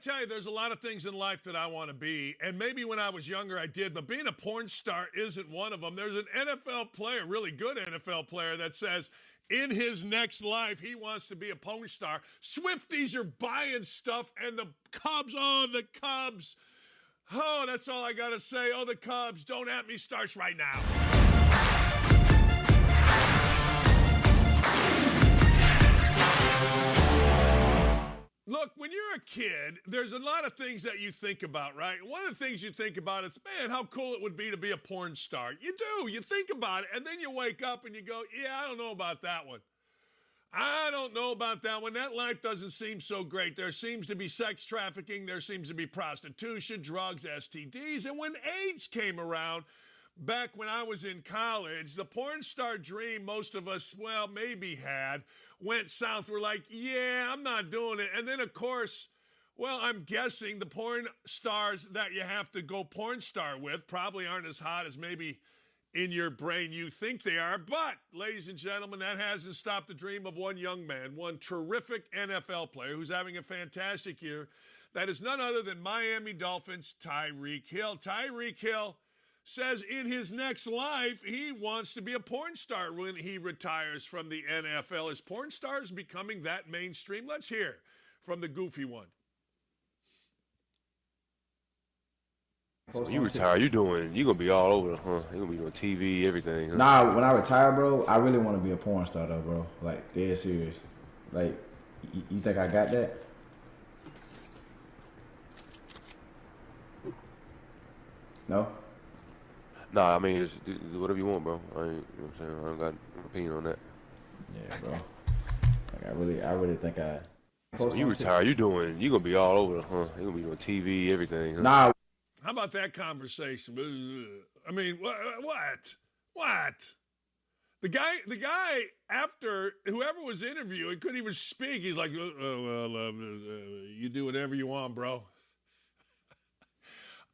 Tell you, there's a lot of things in life that I want to be, and maybe when I was younger I did, but being a porn star isn't one of them. There's an NFL player, really good NFL player, that says in his next life he wants to be a porn star. Swifties are buying stuff, and the Cubs, the Cubs. Oh, that's all I got to say. Oh, the Cubs, don't at me starts right now. Look, when you're a kid, there's a lot of things that you think about, right? One of the things you think about is, man, how cool it would be to be a porn star. You do. You think about it, and then you wake up and you go, yeah, I don't know about that one. I don't know about that one. That life doesn't seem so great. There seems to be sex trafficking. There seems to be prostitution, drugs, STDs. And when AIDS came around, back when I was in college, the porn star dream most of us, well, maybe had, went south. We're like, yeah, I'm not doing it. And then, of course, well, I'm guessing the porn stars that you have to go porn star with probably aren't as hot as maybe in your brain you think they are. But, ladies and gentlemen, that hasn't stopped the dream of one young man, one terrific NFL player who's having a fantastic year. That is none other than Miami Dolphins' Tyreek Hill. Tyreek Hill says in his next life he wants to be a porn star when he retires from the NFL. Is porn stars becoming that mainstream? Let's hear from the goofy one. When you retire, you're going to be all over, huh? You're going to be on TV, everything, huh? Nah, when I retire, bro, I really want to be a porn star, though, bro. Like, dead serious. Like, you think I got that? No? Nah, I mean, do whatever you want, bro. You know what I'm saying? I don't got an opinion on that. Yeah, bro. Like, I really think I... When you retire, you're going to be all over, huh? You're going to be on TV, everything, huh? Nah. How about that conversation? I mean, what? The guy, after whoever was interviewing, couldn't even speak. He's like, you do whatever you want, bro.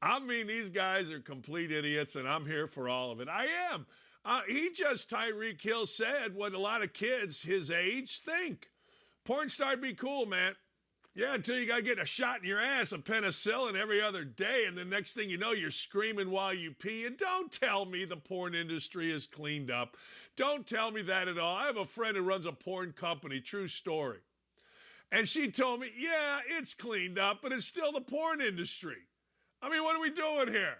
I mean, these guys are complete idiots, and I'm here for all of it. I am. Tyreek Hill said what a lot of kids his age think. Porn star'd be cool, man. Yeah, until you got to get a shot in your ass of penicillin every other day, and the next thing you know, you're screaming while you pee. And don't tell me the porn industry is cleaned up. Don't tell me that at all. I have a friend who runs a porn company, true story. And she told me, yeah, it's cleaned up, but it's still the porn industry. I mean, what are we doing here?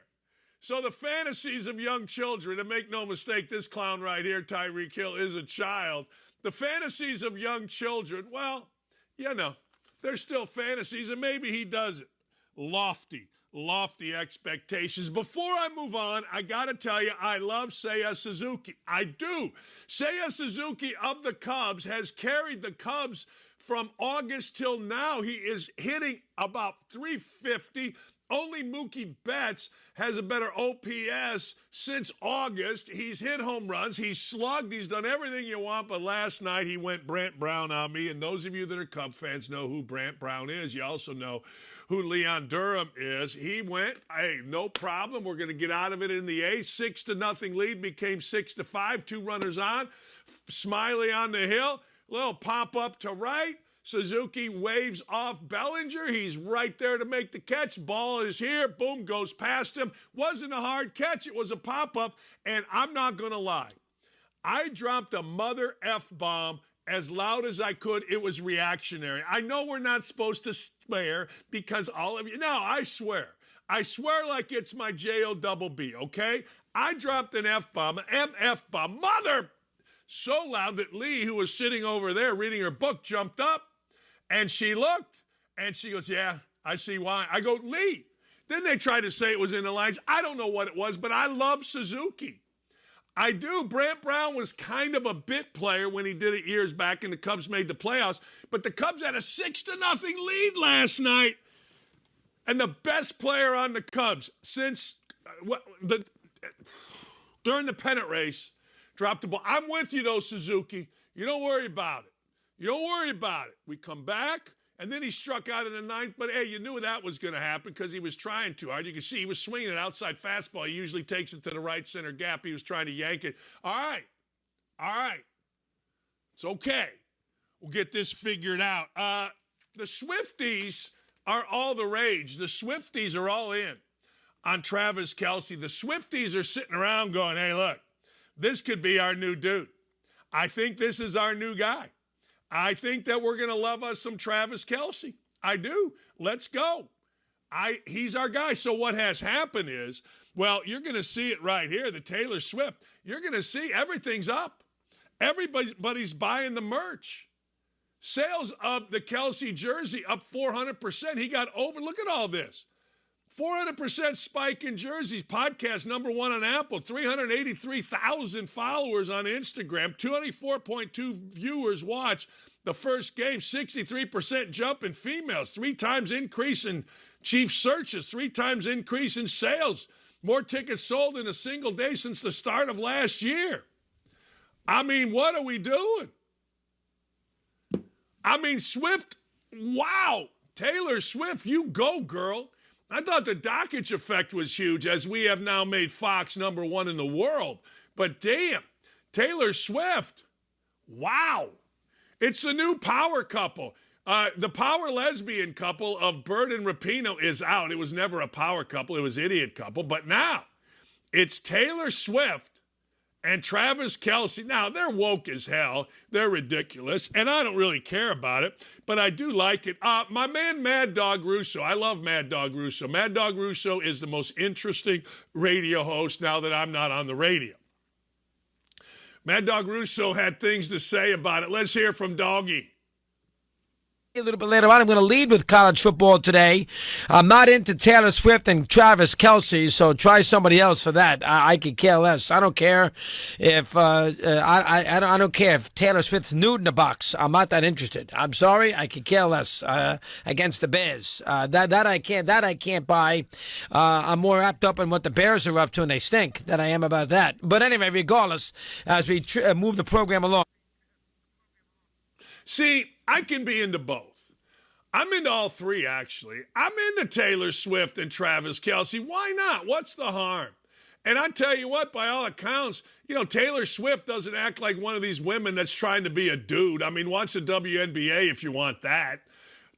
So the fantasies of young children, and make no mistake, this clown right here, Tyreek Hill, is a child. The fantasies of young children, well, you know, they're still fantasies, and maybe he does it. Lofty expectations. Before I move on, I got to tell you, I love Seiya Suzuki. I do. Seiya Suzuki of the Cubs has carried the Cubs from August till now. He is hitting about 350. Only Mookie Betts has a better OPS since August. He's hit home runs. He's slugged. He's done everything you want. But last night he went Brant Brown on me. And those of you that are Cub fans know who Brant Brown is. You also know who Leon Durham is. He went, hey, no problem. We're going to get out of it in the eighth. 6-0 lead became 6-5. 2 runners on. Smiley on the hill. Little pop up to right. Suzuki waves off Bellinger. He's right there to make the catch. Ball is here. Boom, goes past him. Wasn't a hard catch. It was a pop-up. And I'm not going to lie. I dropped a mother F-bomb as loud as I could. It was reactionary. I know we're not supposed to swear because all of you... No, I swear. I swear like it's my J-O-double-B, okay? I dropped an F-bomb, an MF-bomb. Mother... So loud that Lee, who was sitting over there reading her book, jumped up. And she looked, and she goes, yeah, I see why. I go, Lee. Then they tried to say it was in the lines. I don't know what it was, but I love Suzuki. I do. Brant Brown was kind of a bit player when he did it years back, and the Cubs made the playoffs. But the Cubs had a 6-0 lead last night. And the best player on the Cubs since during the pennant race dropped the ball. I'm with you, though, Suzuki. You don't worry about it. You don't worry about it. We come back, and then he struck out in the ninth. But, hey, you knew that was going to happen because he was trying too hard. You can see he was swinging an outside fastball. He usually takes it to the right center gap. He was trying to yank it. All right. It's okay. We'll get this figured out. The Swifties are all the rage. The Swifties are all in on Travis Kelce. The Swifties are sitting around going, hey, look, this could be our new dude. I think this is our new guy. I think that we're going to love us some Travis Kelce. I do. Let's go. He's our guy. So what has happened is, well, you're going to see it right here, the Taylor Swift. You're going to see everything's up. Everybody's buying the merch. Sales of the Kelce jersey up 400%. He got over. Look at all this. 400% spike in jerseys. Podcast number 1 on Apple. 383,000 followers on Instagram. 24.2 viewers watch the first game. 63% jump in females. 3 times increase in Chief searches. 3 times increase in sales. More tickets sold in a single day since the start of last year. I mean, what are we doing? I mean, Swift, wow. Taylor Swift, you go, girl. I thought the Dakich effect was huge, as we have now made Fox number 1 in the world. But damn, Taylor Swift, wow. It's the new power couple. The power lesbian couple of Bird and Rapinoe is out. It was never a power couple. It was idiot couple. But now it's Taylor Swift and Travis Kelce. Now, they're woke as hell. They're ridiculous. And I don't really care about it. But I do like it. My man Mad Dog Russo. I love Mad Dog Russo. Mad Dog Russo is the most interesting radio host now that I'm not on the radio. Mad Dog Russo had things to say about it. Let's hear from Doggy. A little bit later on, I'm going to lead with college football today. I'm not into Taylor Swift and Travis Kelce, so try somebody else for that. I could care less. I don't care if I don't care if Taylor Swift's nude in a box. I'm not that interested. I'm sorry, I could care less against the Bears. That I can't buy. I'm more wrapped up in what the Bears are up to, and they stink, than I am about that. But anyway, regardless, as we move the program along. See, I can be into both. I'm into all three, actually. I'm into Taylor Swift and Travis Kelce. Why not? What's the harm? And I tell you what, by all accounts, Taylor Swift doesn't act like one of these women that's trying to be a dude. I mean, wants a WNBA if you want that.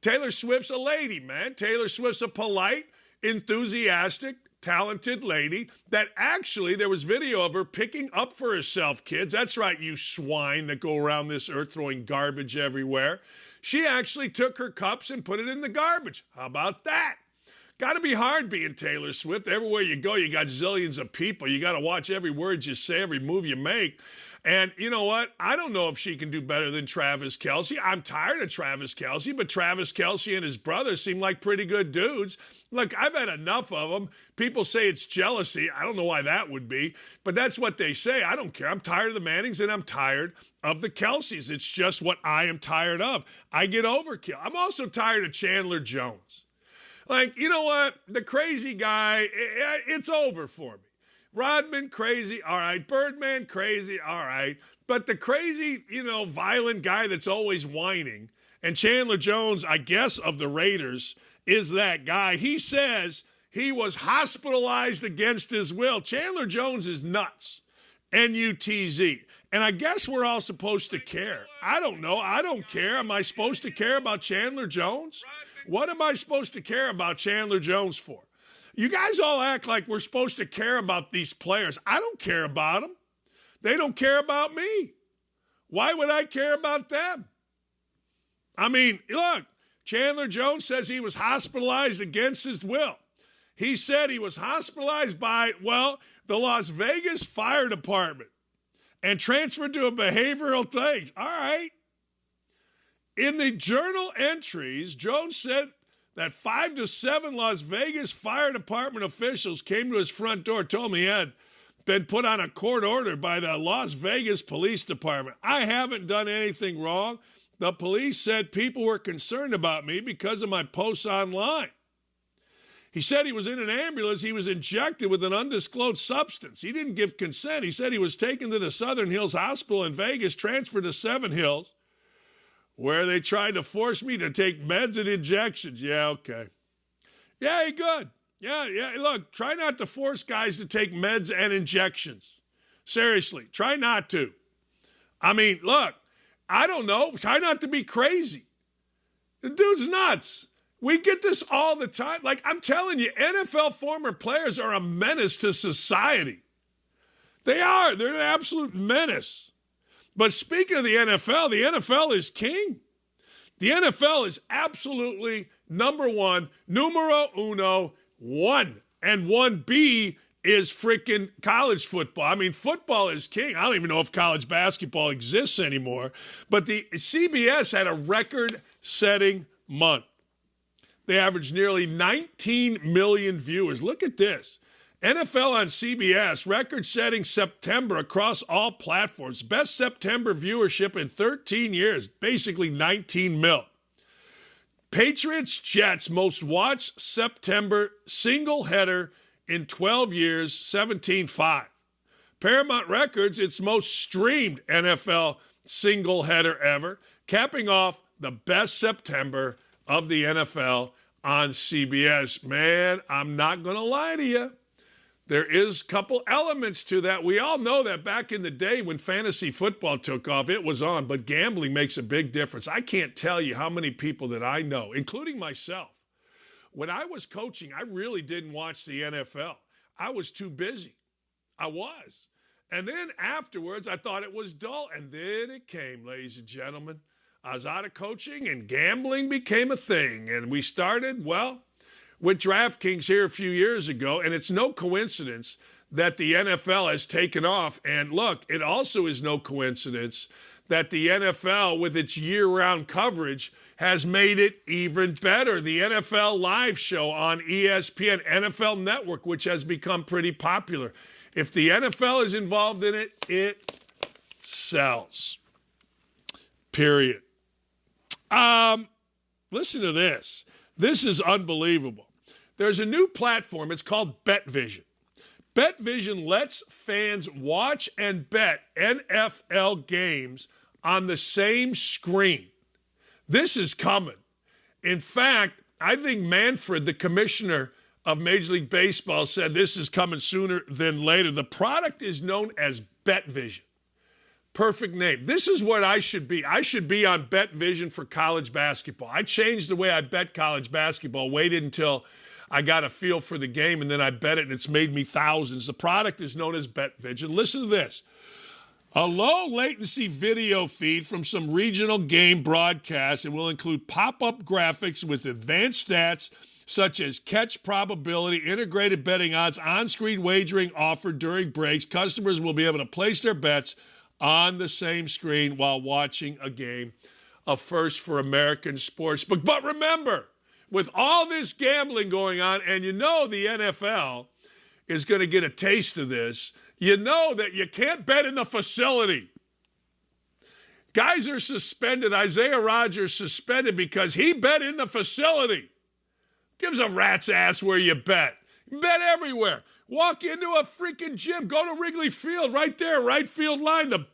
Taylor Swift's a lady, man. Taylor Swift's a polite, enthusiastic, talented lady that actually, there was video of her picking up for herself, kids. That's right, you swine that go around this earth throwing garbage everywhere. She actually took her cups and put it in the garbage. How about that? Got to be hard being Taylor Swift. Everywhere you go, you got zillions of people. You got to watch every word you say, every move you make. And you know what? I don't know if she can do better than Travis Kelce. I'm tired of Travis Kelce, but Travis Kelce and his brother seem like pretty good dudes. Look, I've had enough of them. People say it's jealousy. I don't know why that would be, but that's what they say. I don't care. I'm tired of the Mannings and I'm tired of the Kelces. It's just what I am tired of. I get overkill. I'm also tired of Chandler Jones. Like, you know what? The crazy guy, it's over for me. Rodman, crazy, all right. Birdman, crazy, all right. But the crazy, violent guy that's always whining, and Chandler Jones, I guess, of the Raiders, is that guy. He says he was hospitalized against his will. Chandler Jones is nuts. N-U-T-Z. And I guess we're all supposed to care. I don't know. I don't care. Am I supposed to care about Chandler Jones? What am I supposed to care about Chandler Jones for? You guys all act like we're supposed to care about these players. I don't care about them. They don't care about me. Why would I care about them? I mean, look, Chandler Jones says he was hospitalized against his will. He said he was hospitalized by, the Las Vegas Fire Department and transferred to a behavioral thing. All right. In the journal entries, Jones said that 5 to 7 Las Vegas Fire Department officials came to his front door, told me he had been put on a court order by the Las Vegas Police Department. I haven't done anything wrong. The police said people were concerned about me because of my posts online. He said he was in an ambulance. He was injected with an undisclosed substance. He didn't give consent. He said he was taken to the Southern Hills Hospital in Vegas, transferred to Seven Hills, where they tried to force me to take meds and injections. Yeah, okay. Yeah, good. Yeah. Look, try not to force guys to take meds and injections. Seriously, try not to. I mean, look, I don't know. Try not to be crazy. The dude's nuts. We get this all the time. Like, I'm telling you, NFL former players are a menace to society. They are. They're an absolute menace. But speaking of the NFL is king. The NFL is absolutely number one, numero uno, one. And 1B is freaking college football. I mean, football is king. I don't even know if college basketball exists anymore. But the CBS had a record-setting month. They averaged nearly 19 million viewers. Look at this. NFL on CBS, record-setting September across all platforms. Best September viewership in 13 years, basically 19 mil. Patriots-Jets, most watched September single header in 12 years, 17.5. Paramount Records, its most streamed NFL single header ever, capping off the best September of the NFL on CBS. Man, I'm not going to lie to you. There is a couple elements to that. We all know that back in the day when fantasy football took off, it was on, but gambling makes a big difference. I can't tell you how many people that I know, including myself. When I was coaching, I really didn't watch the NFL. I was too busy. I was. And then afterwards, I thought it was dull, and then it came, ladies and gentlemen. I was out of coaching, and gambling became a thing, and we started, well, with DraftKings here a few years ago, and it's no coincidence that the NFL has taken off. And look, it also is no coincidence that the NFL, with its year-round coverage, has made it even better. The NFL Live show on ESPN, NFL Network, which has become pretty popular. If the NFL is involved in it, it sells. Period. Listen to this. This is unbelievable. There's a new platform. It's called BetVision. BetVision lets fans watch and bet NFL games on the same screen. This is coming. In fact, I think Manfred, the commissioner of Major League Baseball, said this is coming sooner than later. The product is known as BetVision. Perfect name. This is what I should be. I should be on BetVision for college basketball. I changed the way I bet college basketball, waited until I got a feel for the game, and then I bet it, and it's made me thousands. The product is known as BetVision. Listen to this. A low-latency video feed from some regional game broadcasts. It will include pop-up graphics with advanced stats such as catch probability, integrated betting odds, on-screen wagering offered during breaks. Customers will be able to place their bets on the same screen while watching a game, a first for American sports. But remember, with all this gambling going on, and you know the NFL is going to get a taste of this, you know that you can't bet in the facility. Guys are suspended. Isaiah Rodgers suspended because he bet in the facility. Gives a rat's ass where you bet. You bet everywhere. Walk into a freaking gym. Go to Wrigley Field right there, right field line. The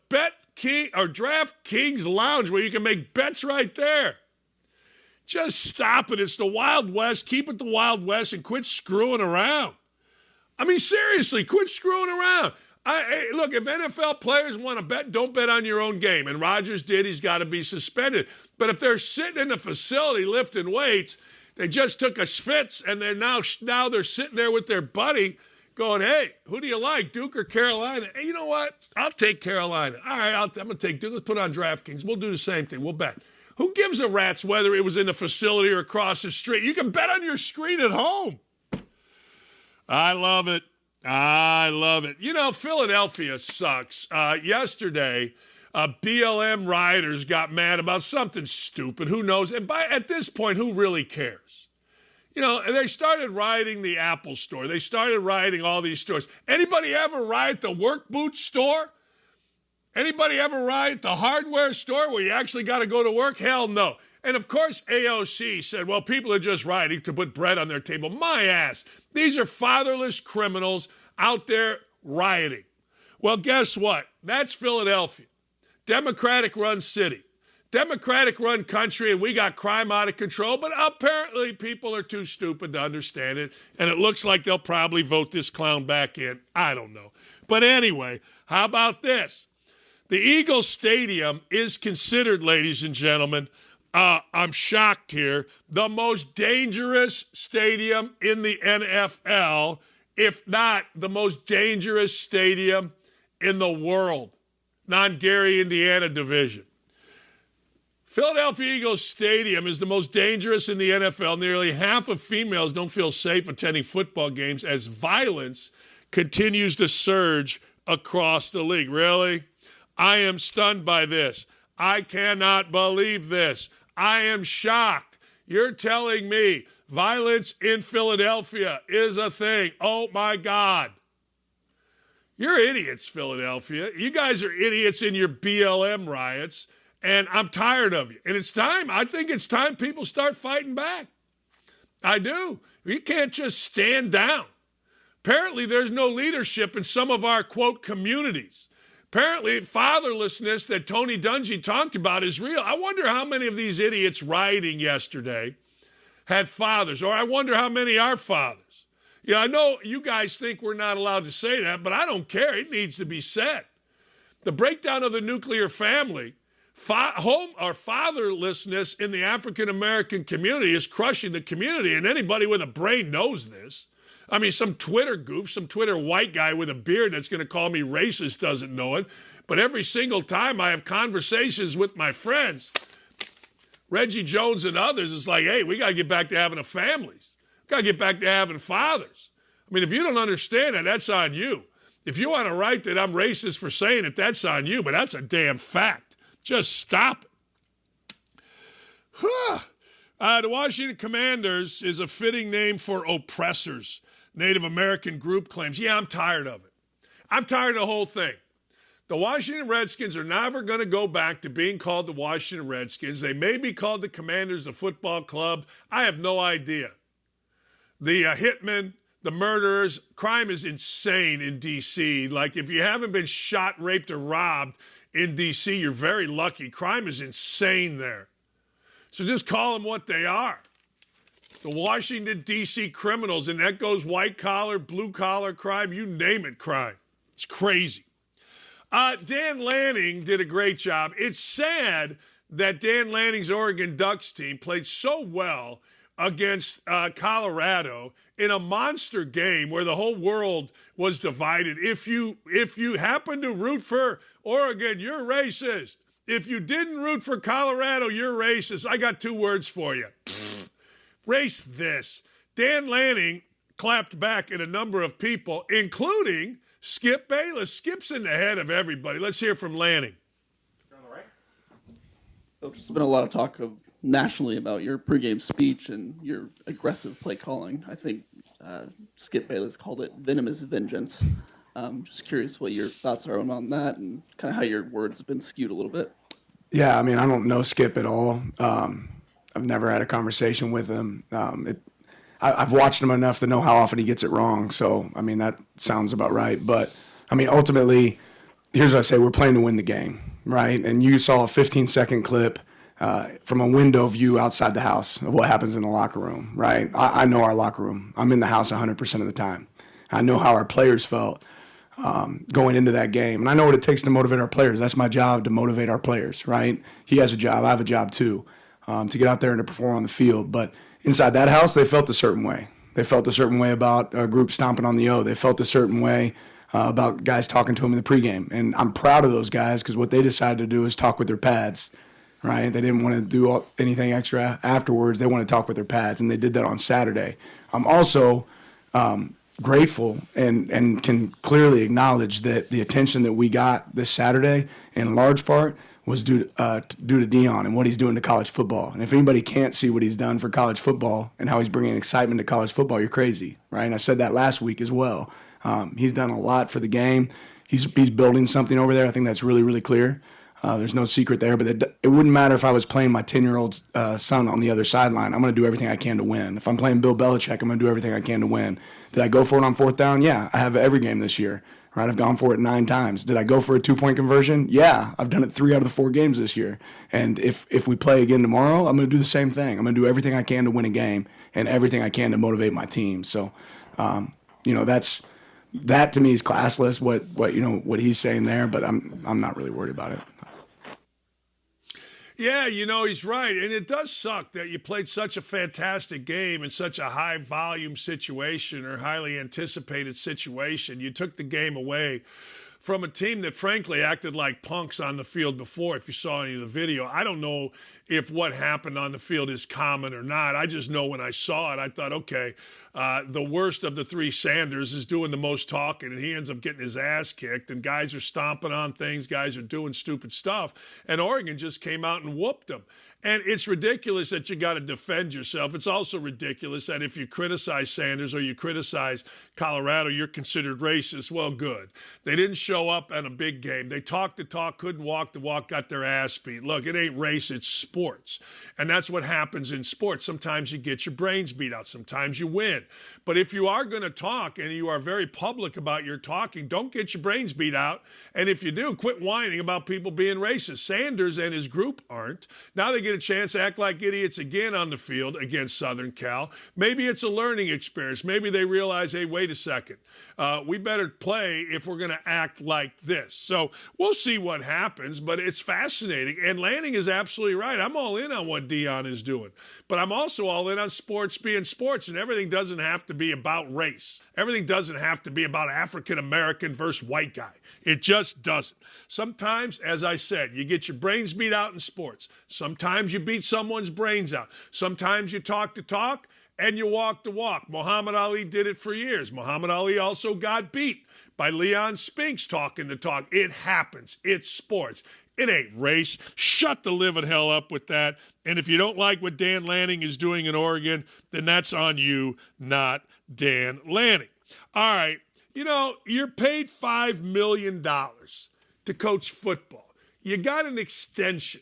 DraftKings Lounge where you can make bets right there. Just stop it. It's the Wild West. Keep it the Wild West and quit screwing around. I mean, seriously, quit screwing around. Look, if NFL players want to bet, don't bet on your own game. And Rodgers did. He's got to be suspended. But if they're sitting in the facility lifting weights, they just took a schwitz, and they're now they're sitting there with their buddy going, hey, who do you like, Duke or Carolina? Hey, you know what? I'll take Carolina. All right, I'm going to take Duke. Let's put on DraftKings. We'll do the same thing. We'll bet. Who gives a rat's whether it was in the facility or across the street? You can bet on your screen at home. I love it. I love it. You know, Philadelphia sucks. Yesterday, BLM rioters got mad about something stupid. Who knows? And at this point, who really cares? You know, they started rioting the Apple store. They started rioting all these stores. Anybody ever riot the work boot store? Anybody ever riot the hardware store where you actually got to go to work? Hell no. And of course, AOC said, well, people are just rioting to put bread on their table. My ass. These are fatherless criminals out there rioting. Well, guess what? That's Philadelphia. Democratic-run city. Democratic-run country, and we got crime out of control, but apparently people are too stupid to understand it, and it looks like they'll probably vote this clown back in. I don't know. But anyway, how about this? The Eagles Stadium is considered, ladies and gentlemen, I'm shocked here. The most dangerous stadium in the NFL, if not the most dangerous stadium in the world. Non-Gary, Indiana division. Philadelphia Eagles Stadium is the most dangerous in the NFL. Nearly half of females don't feel safe attending football games as violence continues to surge across the league. Really? I am stunned by this. I cannot believe this. I am shocked. You're telling me violence in Philadelphia is a thing. Oh, my God. You're idiots, Philadelphia. You guys are idiots in your BLM riots, and I'm tired of you. And it's time. I think it's time people start fighting back. I do. You can't just stand down. Apparently, there's no leadership in some of our, quote, communities. Apparently, fatherlessness that Tony Dungy talked about is real. I wonder how many of these idiots rioting yesterday had fathers, or I wonder how many are fathers. Yeah, I know you guys think we're not allowed to say that, but I don't care. It needs to be said. The breakdown of the nuclear family, home or fatherlessness in the African-American community is crushing the community, and anybody with a brain knows this. I mean, some Twitter goof, some Twitter white guy with a beard that's going to call me racist doesn't know it. But every single time I have conversations with my friends, Reggie Jones and others, it's like, hey, we got to get back to having a families. Got to get back to having fathers. I mean, if you don't understand that, that's on you. If you want to write that I'm racist for saying it, that's on you, but that's a damn fact. Just stop it. The Washington Commanders is a fitting name for oppressors. Native American group claims. Yeah, I'm tired of it. I'm tired of the whole thing. The Washington Redskins are never going to go back to being called the Washington Redskins. They may be called the Commanders, the football club. I have no idea. The hitmen, the murderers, crime is insane in D.C. Like, if you haven't been shot, raped, or robbed in D.C., you're very lucky. Crime is insane there. So just call them what they are. The Washington, D.C. criminals, and that goes white-collar, blue-collar crime, you name it crime. It's crazy. Dan Lanning did a great job. It's sad that Dan Lanning's Oregon Ducks team played so well against Colorado in a monster game where the whole world was divided. If you happen to root for Oregon, you're racist. If you didn't root for Colorado, you're racist. I got 2 words for you. Race this. Dan Lanning clapped back at a number of people, including Skip Bayless. Skip's in the head of everybody. Let's hear from Lanning. There's been a lot of talk nationally about your pregame speech and your aggressive play calling. I think Skip Bayless called it venomous vengeance. Just curious what your thoughts are on that and kind of how your words have been skewed a little bit. Yeah, I mean, I don't know Skip at all. I've never had a conversation with him. I've watched him enough to know how often he gets it wrong. So, I mean, that sounds about right. But, I mean, ultimately, here's what I say. We're playing to win the game, right? And you saw a 15-second clip from a window view outside the house of what happens in the locker room, right? I know our locker room. I'm in the house 100% of the time. I know how our players felt going into that game. And I know what it takes to motivate our players. That's my job, to motivate our players, right? He has a job. I have a job too, to get out there and to perform on the field. But inside that house, they felt a certain way. They felt a certain way about a group stomping on the O. They felt a certain way about guys talking to them in the pregame. And I'm proud of those guys because what they decided to do is talk with their pads, right? They didn't want to do anything extra afterwards. They want to talk with their pads, and they did that on Saturday. I'm also grateful and can clearly acknowledge that the attention that we got this Saturday, in large part, was due to Dion and what he's doing to college football. And if anybody can't see what he's done for college football and how he's bringing excitement to college football, you're crazy, right? And I said that last week as well. He's done a lot for the game. He's building something over there. I think that's really, really clear. There's no secret there. But it wouldn't matter if I was playing my 10-year-old son on the other sideline. I'm going to do everything I can to win. If I'm playing Bill Belichick, I'm going to do everything I can to win. Did I go for it on 4th down? Yeah, I have every game this year. Right, I've gone for it 9 times. Did I go for a 2-point conversion? Yeah, I've done it 3 out of the 4 games this year. And if we play again tomorrow, I'm going to do the same thing. I'm going to do everything I can to win a game and everything I can to motivate my team. So, that to me is classless. What he's saying there, but I'm not really worried about it. Yeah, he's right. And it does suck that you played such a fantastic game in such a high volume situation or highly anticipated situation. You took the game away from a team that frankly acted like punks on the field before. If you saw any of the video, I don't know if what happened on the field is common or not. I just know when I saw it, I thought, okay, the worst of the three Sanders is doing the most talking, and he ends up getting his ass kicked, and guys are stomping on things, guys are doing stupid stuff, and Oregon just came out and whooped them. And it's ridiculous that you got to defend yourself. It's also ridiculous that if you criticize Sanders or you criticize Colorado, you're considered racist. Well, good. They didn't show up at a big game. They talked the talk, couldn't walk the walk, got their ass beat. Look, it ain't race, it's sports. And that's what happens in sports. Sometimes you get your brains beat out. Sometimes you win. But if you are going to talk and you are very public about your talking, don't get your brains beat out. And if you do, quit whining about people being racist. Sanders and his group aren't. Now they get a chance to act like idiots again on the field against Southern Cal. Maybe it's a learning experience. Maybe they realize, hey, wait a second. We better play if we're going to act like this. So we'll see what happens, but it's fascinating. And Lanning is absolutely right. I'm all in on what Deion is doing. But I'm also all in on sports being sports, and everything doesn't have to be about race. Everything doesn't have to be about African-American versus white guy. It just doesn't. Sometimes, as I said, you get your brains beat out in sports. Sometimes you beat someone's brains out. Sometimes you talk the talk and you walk the walk. Muhammad Ali did it for years. Muhammad Ali also got beat by Leon Spinks talking the talk. It happens. It's sports. It ain't race. Shut the living hell up with that. And if you don't like what Dan Lanning is doing in Oregon, then that's on you, not Dan Lanning. All right. You're paid $5 million to coach football. You got an extension.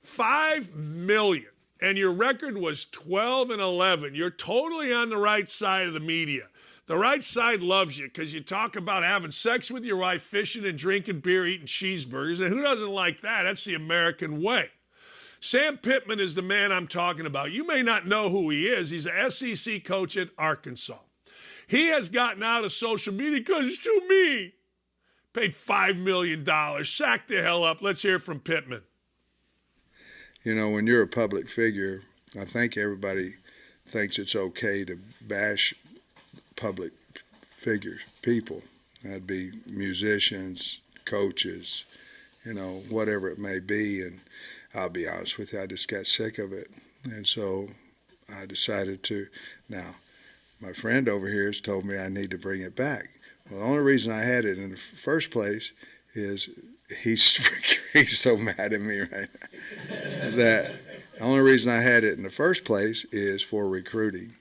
$5 million. And your record was 12-11. You're totally on the right side of the media. The right side loves you because you talk about having sex with your wife, fishing and drinking beer, eating cheeseburgers. And who doesn't like that? That's the American way. Sam Pittman is the man I'm talking about. You may not know who he is. He's an SEC coach at Arkansas. He has gotten out of social media because it's too mean. Paid $5 million. Sack the hell up. Let's hear from Pittman. When you're a public figure, I think everybody thinks it's okay to bash public figures, people. That'd be musicians, coaches, whatever it may be. And I'll be honest with you, I just got sick of it. And so I decided to. Now, my friend over here has told me I need to bring it back. Well, the only reason I had it in the first place is he's so mad at me right now that the only reason I had it in the first place is for recruiting.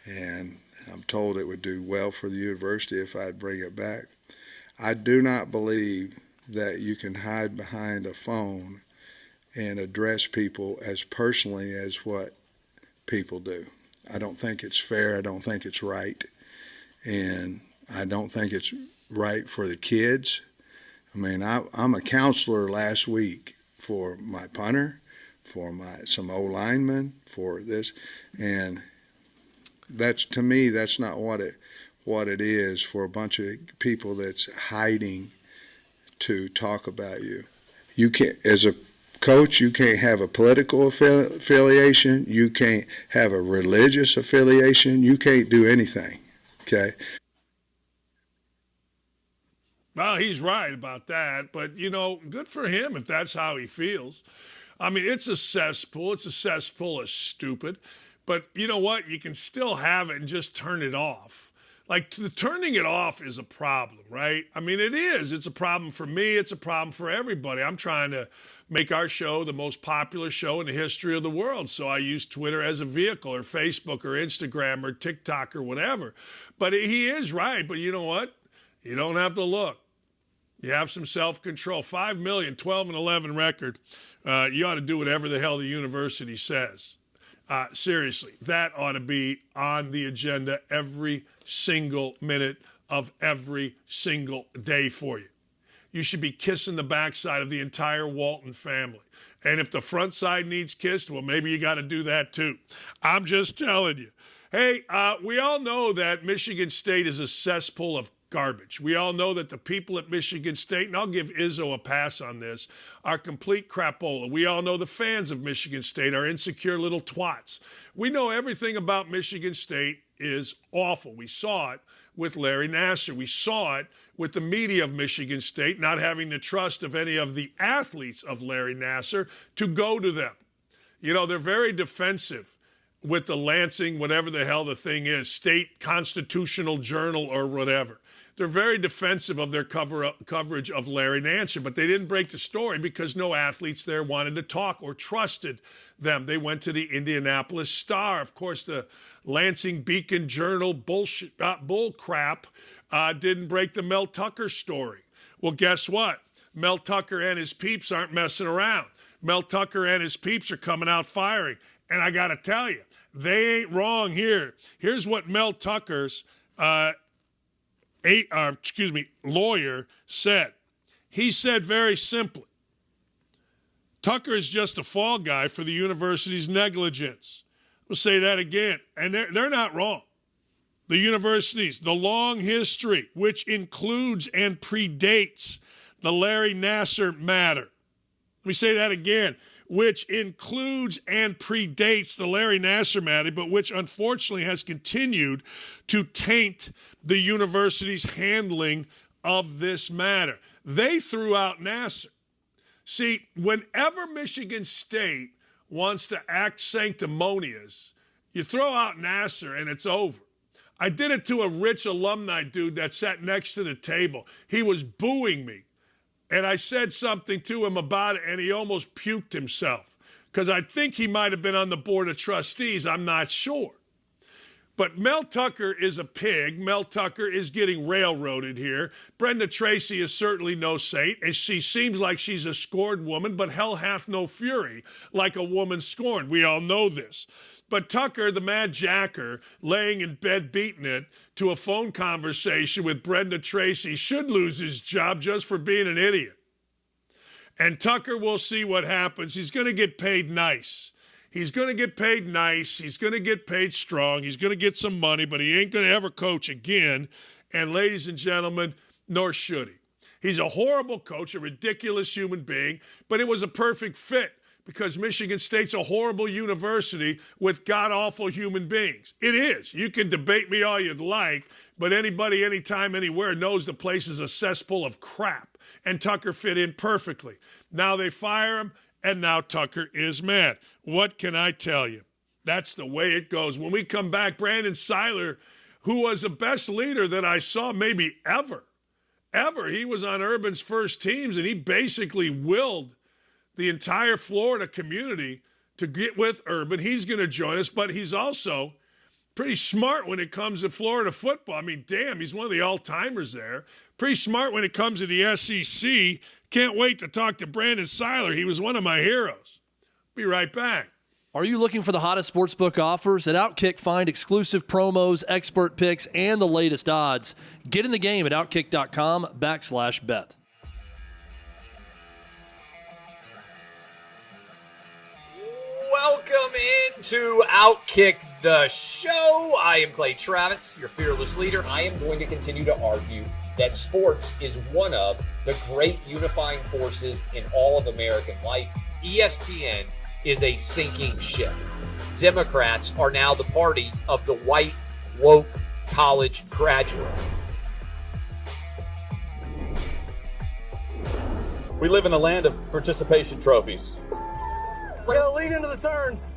And I'm told it would do well for the university if I'd bring it back. I do not believe that you can hide behind a phone and address people as personally as what people do. I don't think it's fair. I don't think it's right. And I don't think it's right for the kids. I mean, I'm a counselor last week for my punter, for some O-linemen, for this. And that's, to me, that's not what it is for a bunch of people that's hiding to talk about you. You can't, as a coach, you can't have a political affiliation. You can't have a religious affiliation. You can't do anything, okay? Well, he's right about that, but, good for him if that's how he feels. I mean, it's a cesspool. It's a cesspool of stupid. But you know what? You can still have it and just turn it off. Like, turning it off is a problem, right? I mean, it is. It's a problem for me. It's a problem for everybody. I'm trying to make our show the most popular show in the history of the world. So I use Twitter as a vehicle, or Facebook or Instagram or TikTok or whatever. But he is right. But you know what? You don't have to look. You have some self-control. $5 million, 12-11 record. You ought to do whatever the hell the university says. Seriously, that ought to be on the agenda every single minute of every single day for you. You should be kissing the backside of the entire Walton family. And if the front side needs kissed, well, maybe you got to do that too. I'm just telling you. Hey, we all know that Michigan State is a cesspool of garbage. We all know that the people at Michigan State, and I'll give Izzo a pass on this, are complete crapola. We all know the fans of Michigan State are insecure little twats. We know everything about Michigan State is awful. We saw it with Larry Nassar. We saw it with the media of Michigan State not having the trust of any of the athletes of Larry Nassar to go to them. You know, they're very defensive with the Lansing, whatever the hell the thing is, State Constitutional Journal or whatever. They're very defensive of their coverage of Larry Nassar, but they didn't break the story because no athletes there wanted to talk or trusted them. They went to the Indianapolis Star. Of course, the Lansing Beacon Journal bull crap didn't break the Mel Tucker story. Well, guess what? Mel Tucker and his peeps aren't messing around. Mel Tucker and his peeps are coming out firing. And I got to tell you, they ain't wrong here. Here's what Mel Tucker's lawyer said. He said very simply, Tucker is just a fall guy for the university's negligence. We'll say that again. And they're not wrong. The universities, the long history, which includes and predates the Larry Nassar matter. Let me say that again, which includes and predates the Larry Nassar matter, but which unfortunately has continued to taint the university's handling of this matter. They threw out Nassar. See, whenever Michigan State wants to act sanctimonious, you throw out Nassar and it's over. I did it to a rich alumni dude that sat next to the table. He was booing me. And I said something to him about it, and he almost puked himself because I think he might have been on the board of trustees. I'm not sure. But Mel Tucker is a pig. Mel Tucker is getting railroaded here. Brenda Tracy is certainly no saint, and she seems like she's a scorned woman, but hell hath no fury like a woman scorned. We all know this. But Tucker, the mad jacker, laying in bed beating it to a phone conversation with Brenda Tracy, should lose his job just for being an idiot. And Tucker will see what happens. He's going to get paid nice. He's going to get paid nice. He's going to get paid strong. He's going to get some money, but he ain't going to ever coach again. And ladies and gentlemen, nor should he. He's a horrible coach, a ridiculous human being, but it was a perfect fit. Because Michigan State's a horrible university with god-awful human beings. It is. You can debate me all you'd like, but anybody, anytime, anywhere knows the place is a cesspool of crap. And Tucker fit in perfectly. Now they fire him, and now Tucker is mad. What can I tell you? That's the way it goes. When we come back, Brandon Seiler, who was the best leader that I saw maybe ever. He was on Urban's first teams, and he basically willed the entire Florida community to get with Urban. He's going to join us, but he's also pretty smart when it comes to Florida football. I mean, damn, he's one of the all-timers there. Pretty smart when it comes to the SEC. Can't wait to talk to Brandon Seiler. He was one of my heroes. Be right back. Are you looking for the hottest sportsbook offers? At OutKick, find exclusive promos, expert picks, and the latest odds. Get in the game at OutKick.com/bet. Welcome into OutKick the show. I am Clay Travis, your fearless leader. I am going to continue to argue that sports is one of the great unifying forces in all of American life. ESPN is a sinking ship. Democrats are now the party of the white, woke college graduate. We live in a land of participation trophies. You gotta lean into the turns.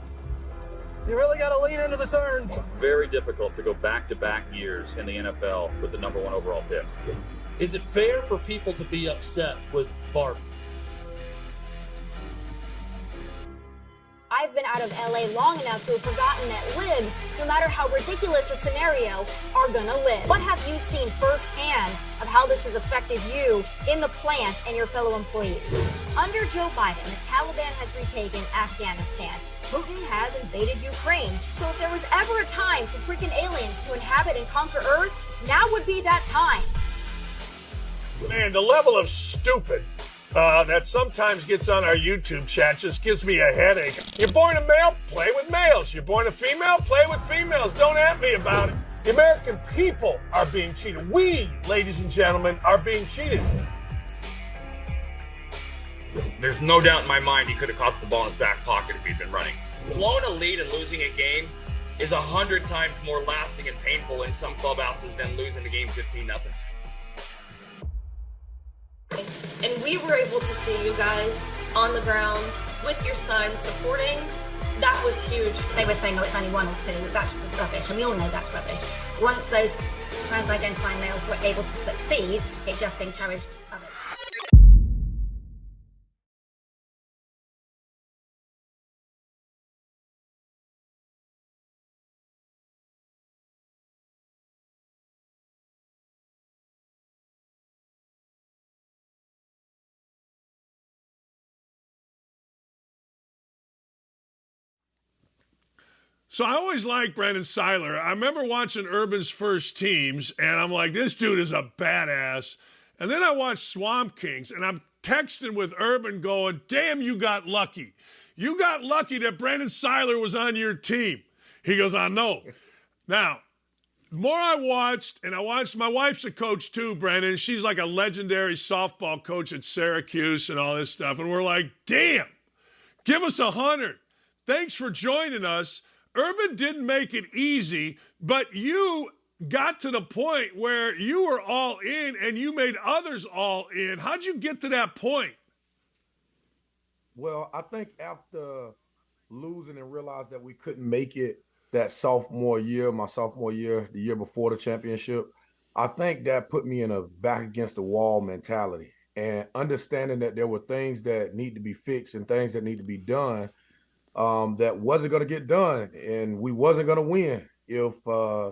You really gotta lean into the turns. Very difficult to go back-to-back years in the NFL with the #1 overall pick. Is it fair for people to be upset with Barbie? I've been out of LA long enough to have forgotten that libs, no matter how ridiculous a scenario, are gonna live. What have you seen firsthand of how this has affected you in the plant and your fellow employees? Under Joe Biden, the Taliban has retaken Afghanistan. Putin has invaded Ukraine. So if there was ever a time for freaking aliens to inhabit and conquer Earth, now would be that time. Man, the level of stupid that sometimes gets on our YouTube chat just gives me a headache. You're born a male, play with males. You're born a female, play with females. Don't at me about it. The American people are being cheated. We, ladies and gentlemen, are being cheated. There's no doubt in my mind he could have caught the ball in his back pocket if he'd been running. Blowing a lead and losing a game is 100 times more lasting and painful in some clubhouses than losing the game 15-0. And we were able to see you guys on the ground with your signs supporting. That was huge. They were saying, oh, it's only one or two. That's rubbish, and we all know that's rubbish. Once those trans-identifying males were able to succeed, it just encouraged others. So I always liked Brandon Seiler. I remember watching Urban's first teams, and I'm like, this dude is a badass. And then I watched Swamp Kings, and I'm texting with Urban going, damn, you got lucky. You got lucky that Brandon Seiler was on your team. He goes, I know. Now, the more I watched, and I watched, my wife's a coach too, Brandon. She's like a legendary softball coach at Syracuse and all this stuff. And we're like, damn, give us 100. Thanks for joining us. Urban didn't make it easy, but you got to the point where you were all in and you made others all in. How'd you get to that point? Well, I think after losing and realized that we couldn't make it that sophomore year, my sophomore year, the year before the championship, I think that put me in a back against the wall mentality and understanding that there were things that need to be fixed and things that need to be done that wasn't going to get done, and we wasn't going to win if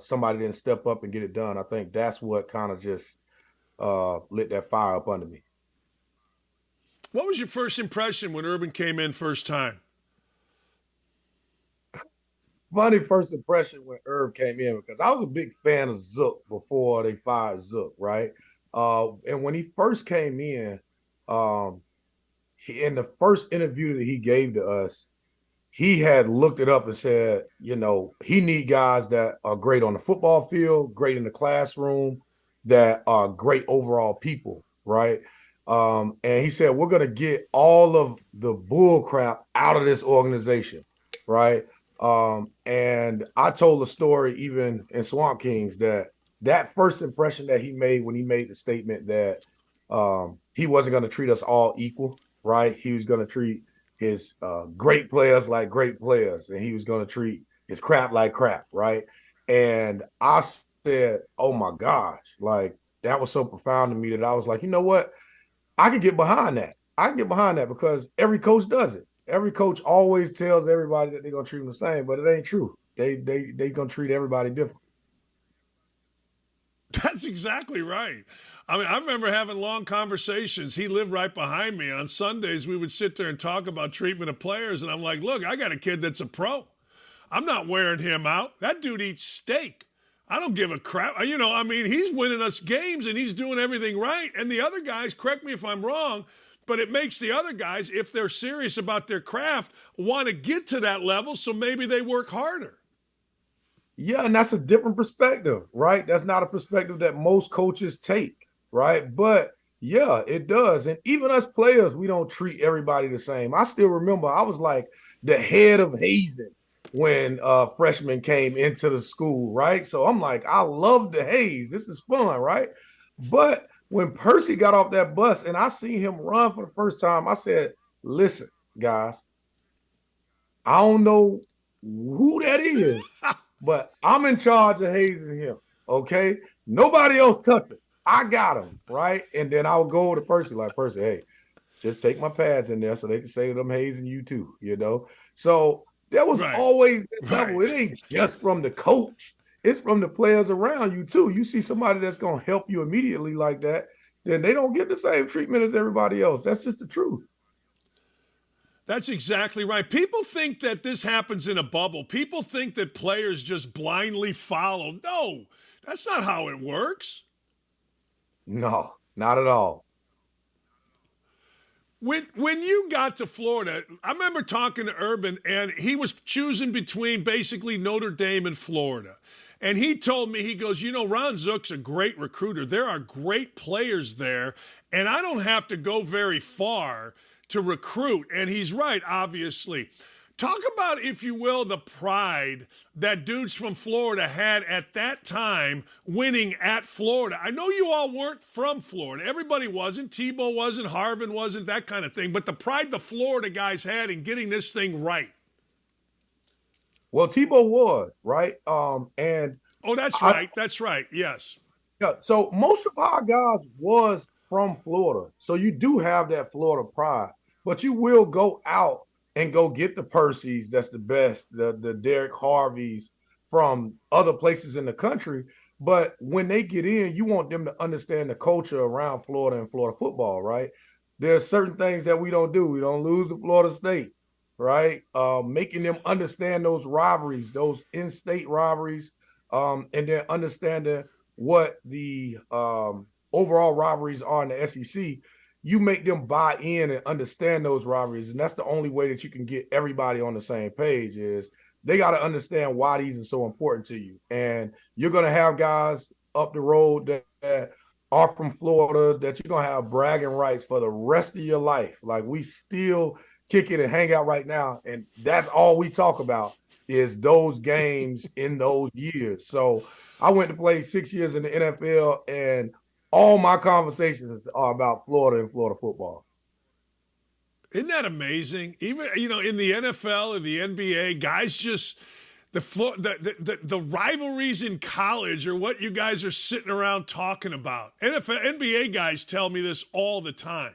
somebody didn't step up and get it done. I think that's what kind of just lit that fire up under me. What was your first impression when Urban came in first time? Funny first impression when Herb came in, because I was a big fan of Zook before they fired Zook, right? And when he first came in the first interview that he gave to us, he had looked it up and said, you know, he need guys that are great on the football field, great in the classroom, that are great overall people, right? And he said, we're going to get all of the bull crap out of this organization, right? And I told a story even in Swamp Kings that first impression that he made when he made the statement that he wasn't going to treat us all equal, right? He was going to treat his great players like great players, and he was going to treat his crap like crap, right? And I said, oh my gosh, like that was so profound to me that I was like, you know what? I can get behind that. I can get behind that because every coach does it. Every coach always tells everybody that they're going to treat them the same, but it ain't true. They going to treat everybody different. That's exactly right. I mean, I remember having long conversations. He lived right behind me. On Sundays, we would sit there and talk about treatment of players. And I'm like, look, I got a kid that's a pro. I'm not wearing him out. That dude eats steak. I don't give a crap. You know, I mean, he's winning us games and he's doing everything right. And the other guys, correct me if I'm wrong, but it makes the other guys, if they're serious about their craft, want to get to that level. So maybe they work harder. Yeah, and that's a different perspective, right? That's not a perspective that most coaches take, right? But yeah, it does. And even us players, we don't treat everybody the same. I still remember I was like the head of hazing when freshmen came into the school, right? So I'm like, I love the haze. This is fun, right? But when Percy got off that bus and I seen him run for the first time, I said, listen, guys, I don't know who that is. But I'm in charge of hazing him, okay? Nobody else touch it. I got him, right? And then I would go over to Percy, like, Percy, hey, just take my pads in there so they can say that I'm hazing you too, you know? So there was always that level. It ain't just from the coach. It's from the players around you too. You see somebody that's going to help you immediately like that, then they don't get the same treatment as everybody else. That's just the truth. That's exactly right. People think that this happens in a bubble. People think that players just blindly follow. No, that's not how it works. No, not at all. When you got to Florida, I remember talking to Urban, and he was choosing between basically Notre Dame and Florida. And he told me, he goes, Ron Zook's a great recruiter. There are great players there, and I don't have to go very far to recruit. And he's right, obviously. Talk about, if you will, the pride that dudes from Florida had at that time winning at Florida. I know you all weren't from Florida. Everybody wasn't. Tebow wasn't. Harvin wasn't, that kind of thing. But the pride the Florida guys had in getting this thing right. Well, Tebow was, right? And oh, that's right. That's right. Yes. Yeah. So most of our guys was from Florida. So you do have that Florida pride, but you will go out and go get the Percys, that's the best, the Derek Harveys from other places in the country. But when they get in, you want them to understand the culture around Florida and Florida football, right? There's certain things that we don't do. We don't lose to Florida State, right? Making them understand those rivalries, those in-state rivalries, and then understanding what the overall rivalries are in the SEC. You make them buy in and understand those rivalries. And that's the only way that you can get everybody on the same page is they got to understand why these are so important to you. And you're going to have guys up the road that are from Florida that you're going to have bragging rights for the rest of your life. Like we still kick it and hang out right now. And that's all we talk about is those games in those years. So I went to play 6 years in the NFL, and all my conversations are about Florida and Florida football. Isn't that amazing? Even, in the NFL and the NBA, guys just the rivalries in college are what you guys are sitting around talking about. NBA guys tell me this all the time.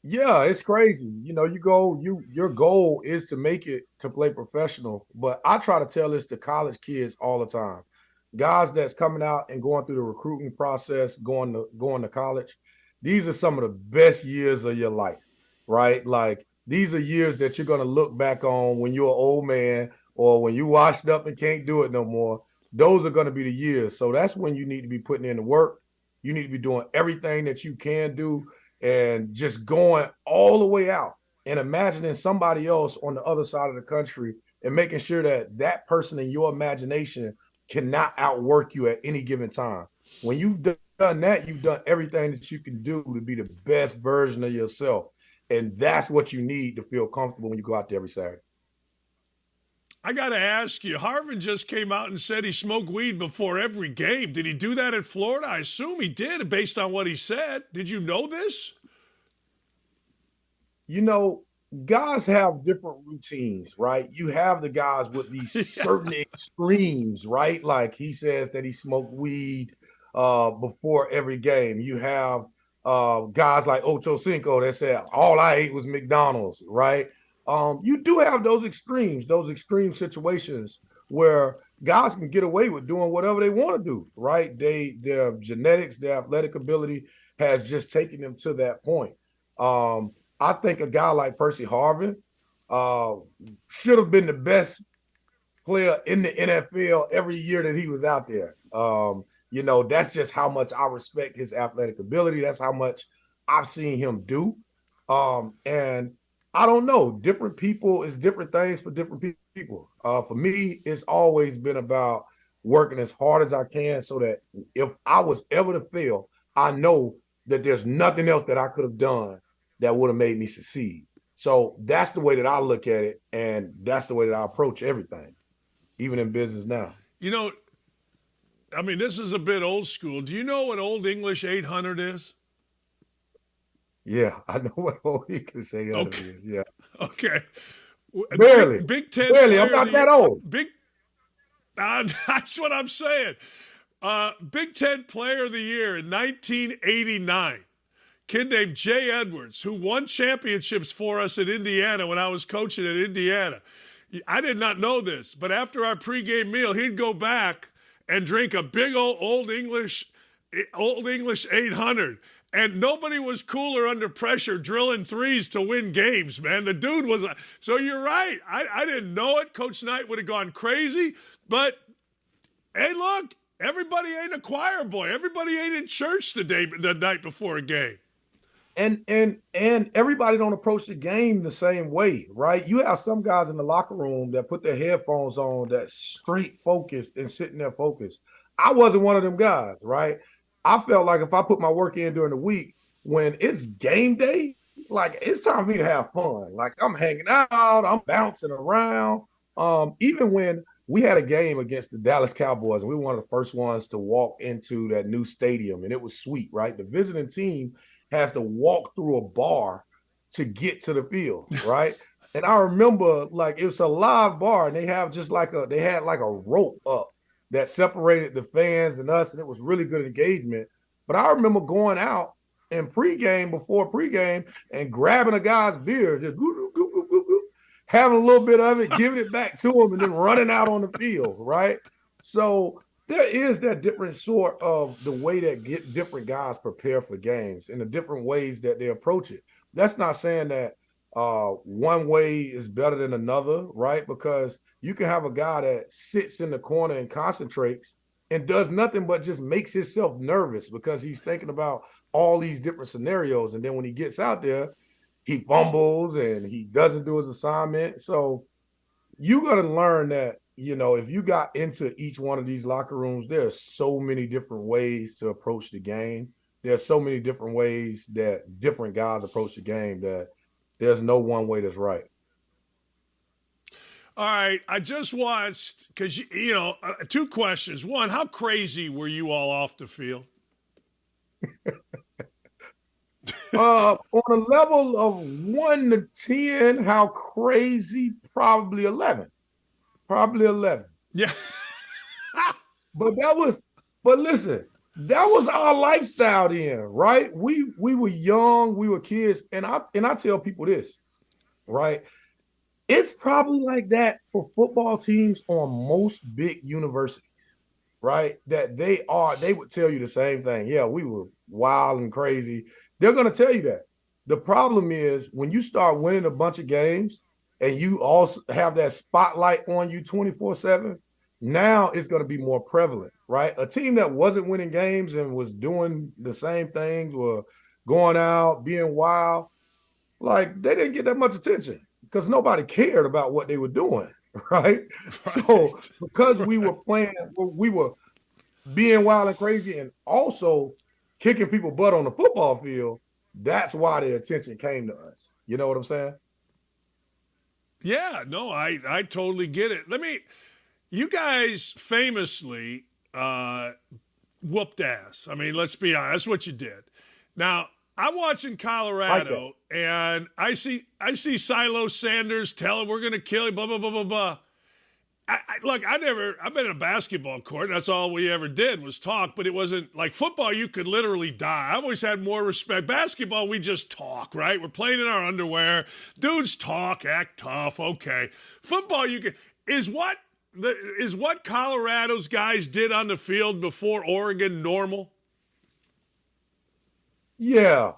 Yeah, it's crazy. Your goal is to make it to play professional, but I try to tell this to college kids all the time. Guys that's coming out and going through the recruiting process, going to college, these are some of the best years of your life, right? Like these are years that you're going to look back on when you're an old man or when you washed up and can't do it no more. Those are going to be the years. So that's when you need to be putting in the work. You need to be doing everything that you can do and just going all the way out and imagining somebody else on the other side of the country and making sure that that person in your imagination cannot outwork you at any given time. When you've done that, you've done everything that you can do to be the best version of yourself. And that's what you need to feel comfortable when you go out there every Saturday. I got to ask you, Harvin just came out and said he smoked weed before every game. Did he do that in Florida? I assume he did based on what he said. Did you know this? Guys have different routines, right? You have the guys with these certain extremes, right? Like he says that he smoked weed before every game. You have guys like Ocho Cinco that said, all I ate was McDonald's, right? You do have those extreme situations where guys can get away with doing whatever they want to do, right? Their genetics, their athletic ability has just taken them to that point. I think a guy like Percy Harvin should have been the best player in the NFL every year that he was out there. That's just how much I respect his athletic ability. That's how much I've seen him do. And I don't know, different people is different things for different people. For me, it's always been about working as hard as I can so that if I was ever to fail, I know that there's nothing else that I could have done that would have made me succeed. So that's the way that I look at it, and that's the way that I approach everything, even in business now. This is a bit old school. Do you know what Old English 800 is? Yeah, I know what Old English 800 is, yeah. Okay. Barely. Big Ten Barely, I'm not that old. That's what I'm saying. Big Ten Player of the Year in 1989. Kid named Jay Edwards, who won championships for us at Indiana when I was coaching at Indiana. I did not know this, but after our pregame meal, he'd go back and drink a big old English 800. And nobody was cooler under pressure drilling threes to win games, man. The dude was so you're right. I didn't know it. Coach Knight would have gone crazy. But, hey, look, everybody ain't a choir boy. Everybody ain't in church the night before a game. And everybody don't approach the game the same way, right? You have some guys in the locker room that put their headphones on, that straight focused and sitting there focused. I wasn't one of them guys, right? I felt like if I put my work in during the week, when it's game day, like it's time for me to have fun. Like I'm hanging out, I'm bouncing around. Even when we had a game against the Dallas Cowboys, and we were one of the first ones to walk into that new stadium, and it was sweet, right? The visiting team has to walk through a bar to get to the field, right? And I remember like it was a live bar, and they had like a rope up that separated the fans and us, and it was really good engagement. But I remember going out in before pregame, and grabbing a guy's beer, just having a little bit of it, giving it back to him, and then running out on the field, right? So there is that different sort of the way that different guys prepare for games and the different ways that they approach it. That's not saying that one way is better than another, right? Because you can have a guy that sits in the corner and concentrates and does nothing but just makes himself nervous because he's thinking about all these different scenarios. And then when he gets out there, he fumbles and he doesn't do his assignment. So you got to learn that, if you got into each one of these locker rooms, there are so many different ways to approach the game. There's so many different ways that different guys approach the game that there's no one way that's right. All right, I just watched, because, two questions. One, how crazy were you all off the field? On a level of 1 to 10, how crazy? Probably 11. Yeah. But listen, that was our lifestyle then, right? We were young, we were kids, and I tell people this, right? It's probably like that for football teams on most big universities, right? That they would tell you the same thing. Yeah, we were wild and crazy. They're going to tell you that. The problem is when you start winning a bunch of games and you also have that spotlight on you 24/7, now it's going to be more prevalent, right? A team that wasn't winning games and was doing the same things or going out, being wild, like they didn't get that much attention because nobody cared about what they were doing, right? So because we were playing, we were being wild and crazy and also kicking people butt on the football field, that's why the attention came to us. You know what I'm saying? Yeah, no, I totally get it. You guys famously whooped ass. I mean, let's be honest, that's what you did. Now, I'm watching Colorado, and I see Silo Sanders telling we're going to kill you, blah, blah, blah, blah, blah. I've been in a basketball court. That's all we ever did was talk, but it wasn't like football. You could literally die. I've always had more respect. Basketball, we just talk, right? We're playing in our underwear. Dudes talk, act tough. Okay. Football, is what Colorado's guys did on the field before Oregon normal? Yeah,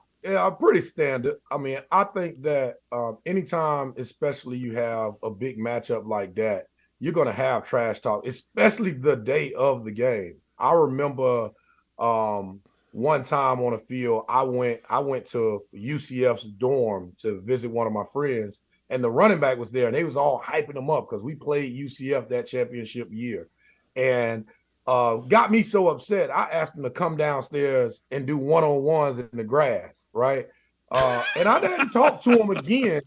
pretty standard. I mean, I think that anytime, especially you have a big matchup like that, you're going to have trash talk, especially the day of the game. I remember one time on the field, I went to UCF's dorm to visit one of my friends, and the running back was there, and they was all hyping him up because we played UCF that championship year. And got me so upset, I asked him to come downstairs and do one-on-ones in the grass, right? And I didn't talk to him again.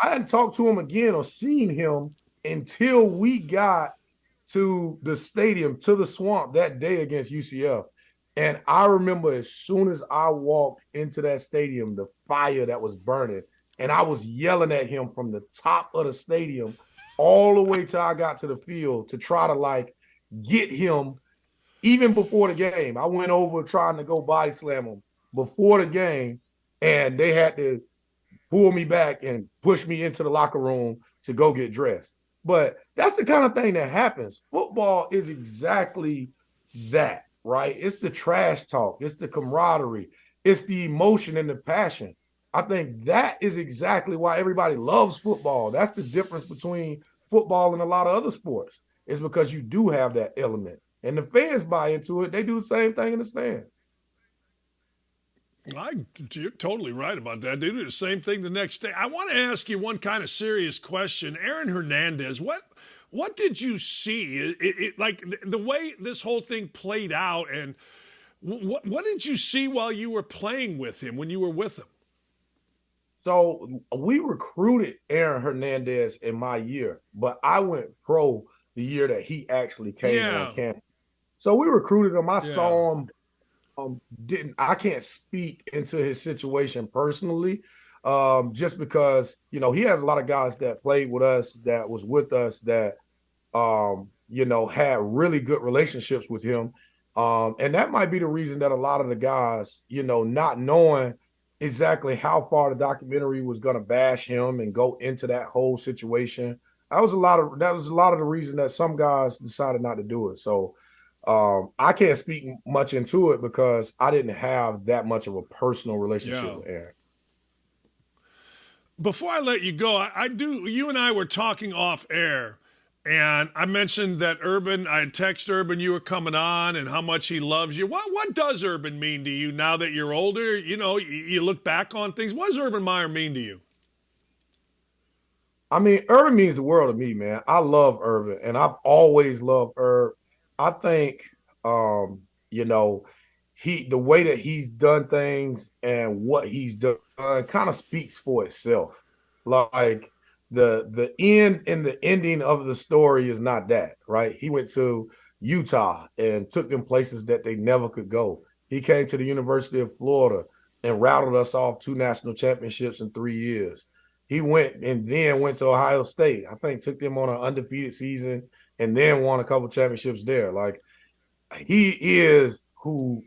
I hadn't talked to him again or seen him until we got to the stadium, to the Swamp that day against UCF. And I remember as soon as I walked into that stadium, the fire that was burning, and I was yelling at him from the top of the stadium all the way till I got to the field to try to get him even before the game. I went over trying to go body slam him before the game, and they had to pull me back and push me into the locker room to go get dressed. But that's the kind of thing that happens. Football is exactly that, right? It's the trash talk. It's the camaraderie. It's the emotion and the passion. I think that is exactly why everybody loves football. That's the difference between football and a lot of other sports. It's because you do have that element. And the fans buy into it. They do the same thing in the stands. You're totally right about that. They do the same thing the next day. I want to ask you one kind of serious question. Aaron Hernandez, what did you see? Like the way this whole thing played out, and what did you see while you were playing with him, when you were with him? So we recruited Aaron Hernandez in my year, but I went pro the year that he actually came on campus. So we recruited him. I saw him. I can't speak into his situation personally, just because, you know, he has a lot of guys that played with us, that was with us, that, you know, had really good relationships with him. And that might be the reason that a lot of the guys, you know, not knowing exactly how far the documentary was going to bash him and go into that whole situation. That was a lot of the reason that some guys decided not to do it. So, I can't speak much into it because I didn't have that much of a personal relationship with Aaron. Before I let you go, you and I were talking off air, and I mentioned that Urban, I had texted Urban you were coming on and how much he loves you. What does Urban mean to you now that you're older? You know, you look back on things. What does Urban Meyer mean to you? I mean, Urban means the world to me, man. I love Urban, and I've always loved Urban. I think, you know, the way that he's done things and what he's done kind of speaks for itself. Like the end and the ending of the story is not that, right? He went to Utah and took them places that they never could go. He came to the University of Florida and rattled us off 2 national championships in 3 years. He went to Ohio State. I think took them on an undefeated season and then won a couple championships there. Like, he is who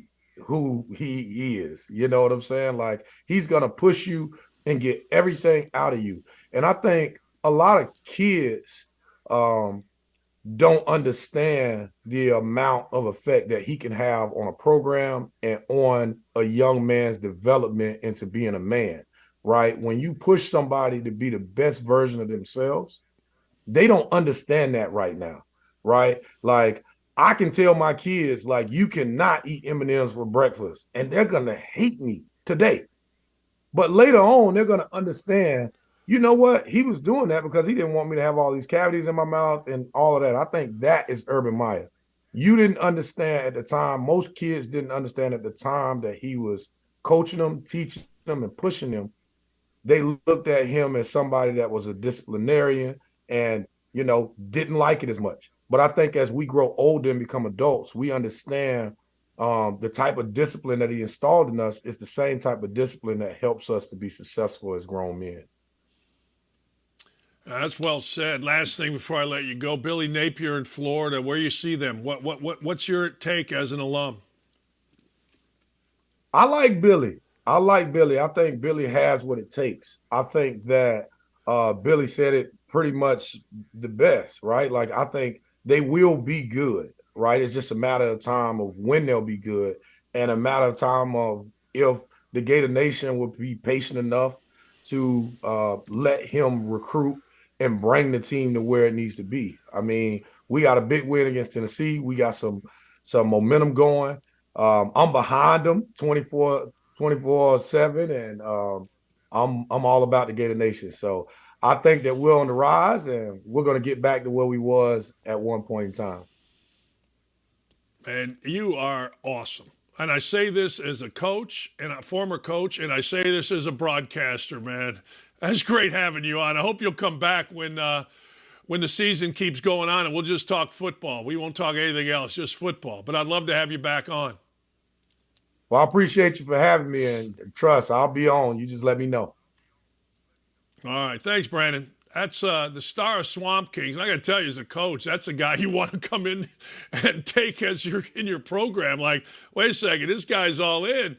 he is. You know what I'm saying? Like, he's going to push you and get everything out of you. And I think a lot of kids don't understand the amount of effect that he can have on a program and on a young man's development into being a man, right? When you push somebody to be the best version of themselves, they don't understand that right now, right? Like, I can tell my kids, like, you cannot eat M&Ms for breakfast, and they're going to hate me today. But later on, they're going to understand, you know what? He was doing that because he didn't want me to have all these cavities in my mouth and all of that. I think that is Urban Meyer. You didn't understand at the time. Most kids didn't understand at the time that he was coaching them, teaching them, and pushing them. They looked at him as somebody that was a disciplinarian and, you know, didn't like it as much. But I think as we grow older and become adults, we understand the type of discipline that he installed in us is the same type of discipline that helps us to be successful as grown men. That's well said. Last thing before I let you go, Billy Napier in Florida, where you see them? What's your take as an alum? I like Billy. I think Billy has what it takes. I think that Billy said it pretty much the best, right? Like, I think they will be good, right? It's just a matter of time of when they'll be good and a matter of time of if the Gator Nation will be patient enough to let him recruit and bring the team to where it needs to be. I mean, we got a big win against Tennessee. We got some momentum going. I'm behind them 24/7, and I'm all about the Gator Nation. So I think that we're on the rise, and we're going to get back to where we was at one point in time. And you are awesome. And I say this as a coach and a former coach, and I say this as a broadcaster, man. That's great having you on. I hope you'll come back when the season keeps going on, and we'll just talk football. We won't talk anything else, just football. But I'd love to have you back on. Well, I appreciate you for having me, and trust, I'll be on. You just let me know. All right. Thanks, Brandon. That's the star of Swamp Kings. And I got to tell you, as a coach, that's a guy you want to come in and take as you're in your program. Like, wait a second, this guy's all in.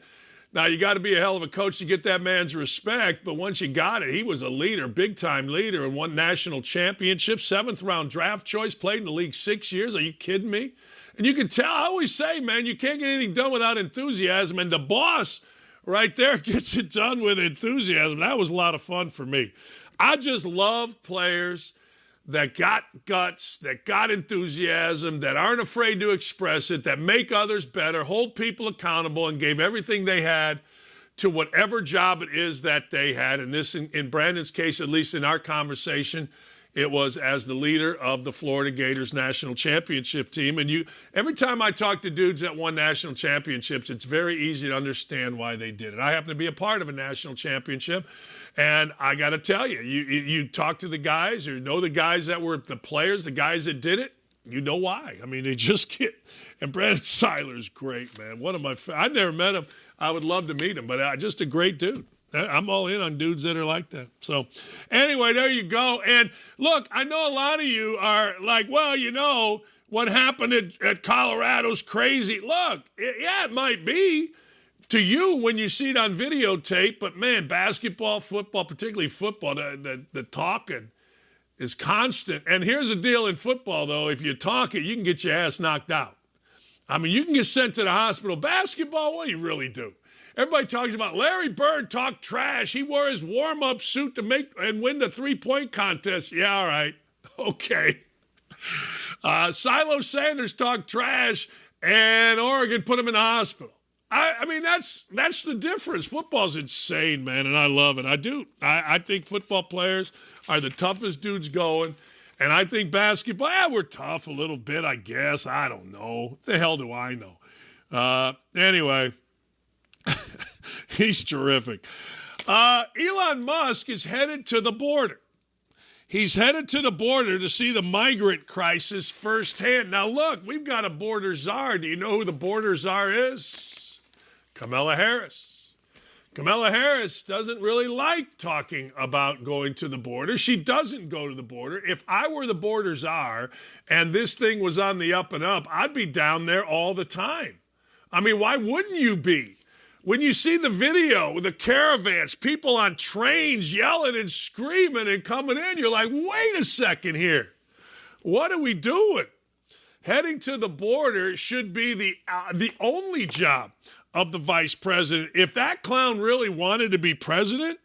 Now, you got to be a hell of a coach to get that man's respect. But once you got it, he was a leader, big-time leader, and won national championships, 7th-round draft choice, played in the league 6 years. Are you kidding me? And you can tell, I always say, man, you can't get anything done without enthusiasm. And the boss right there gets it done with enthusiasm. That was a lot of fun for me. I just love players that got guts, that got enthusiasm, that aren't afraid to express it, that make others better, hold people accountable, and gave everything they had to whatever job it is that they had. And this, in Brandon's case, at least in our conversation, it was as the leader of the Florida Gators national championship team. And every time I talk to dudes that won national championships, it's very easy to understand why they did it. I happen to be a part of a national championship, and I got to tell you, you talk to the guys or know the guys that were the players, the guys that did it, you know why. I mean, they just get. And Brandon Seiler's great, man. One of my I never met him. I would love to meet him, but just a great dude. I'm all in on dudes that are like that. So anyway, there you go. And look, I know a lot of you are like, well, you know, what happened at Colorado's crazy. Look, it might be to you when you see it on videotape, but man, basketball, football, particularly football, the talking is constant. And here's the deal in football, though. If you talk it, you can get your ass knocked out. I mean, you can get sent to the hospital. Basketball, what do you really do? Everybody talks about Larry Bird talked trash. He wore his warm-up suit to make and win the three-point contest. Yeah, all right. Okay. Silo Sanders talked trash, and Oregon put him in the hospital. I mean, that's the difference. Football's insane, man, and I love it. I do. I think football players are the toughest dudes going, and I think basketball, we're tough a little bit, I guess. I don't know. What the hell do I know? Anyway. He's terrific. Elon Musk is headed to the border. He's headed to the border to see the migrant crisis firsthand. Now, look, we've got a border czar. Do you know who the border czar is? Kamala Harris. Kamala Harris doesn't really like talking about going to the border. She doesn't go to the border. If I were the border czar and this thing was on the up and up, I'd be down there all the time. I mean, why wouldn't you be? When you see the video with the caravans, people on trains yelling and screaming and coming in, you're like, wait a second here. What are we doing? Heading to the border should be the only job of the vice president. If that clown really wanted to be president,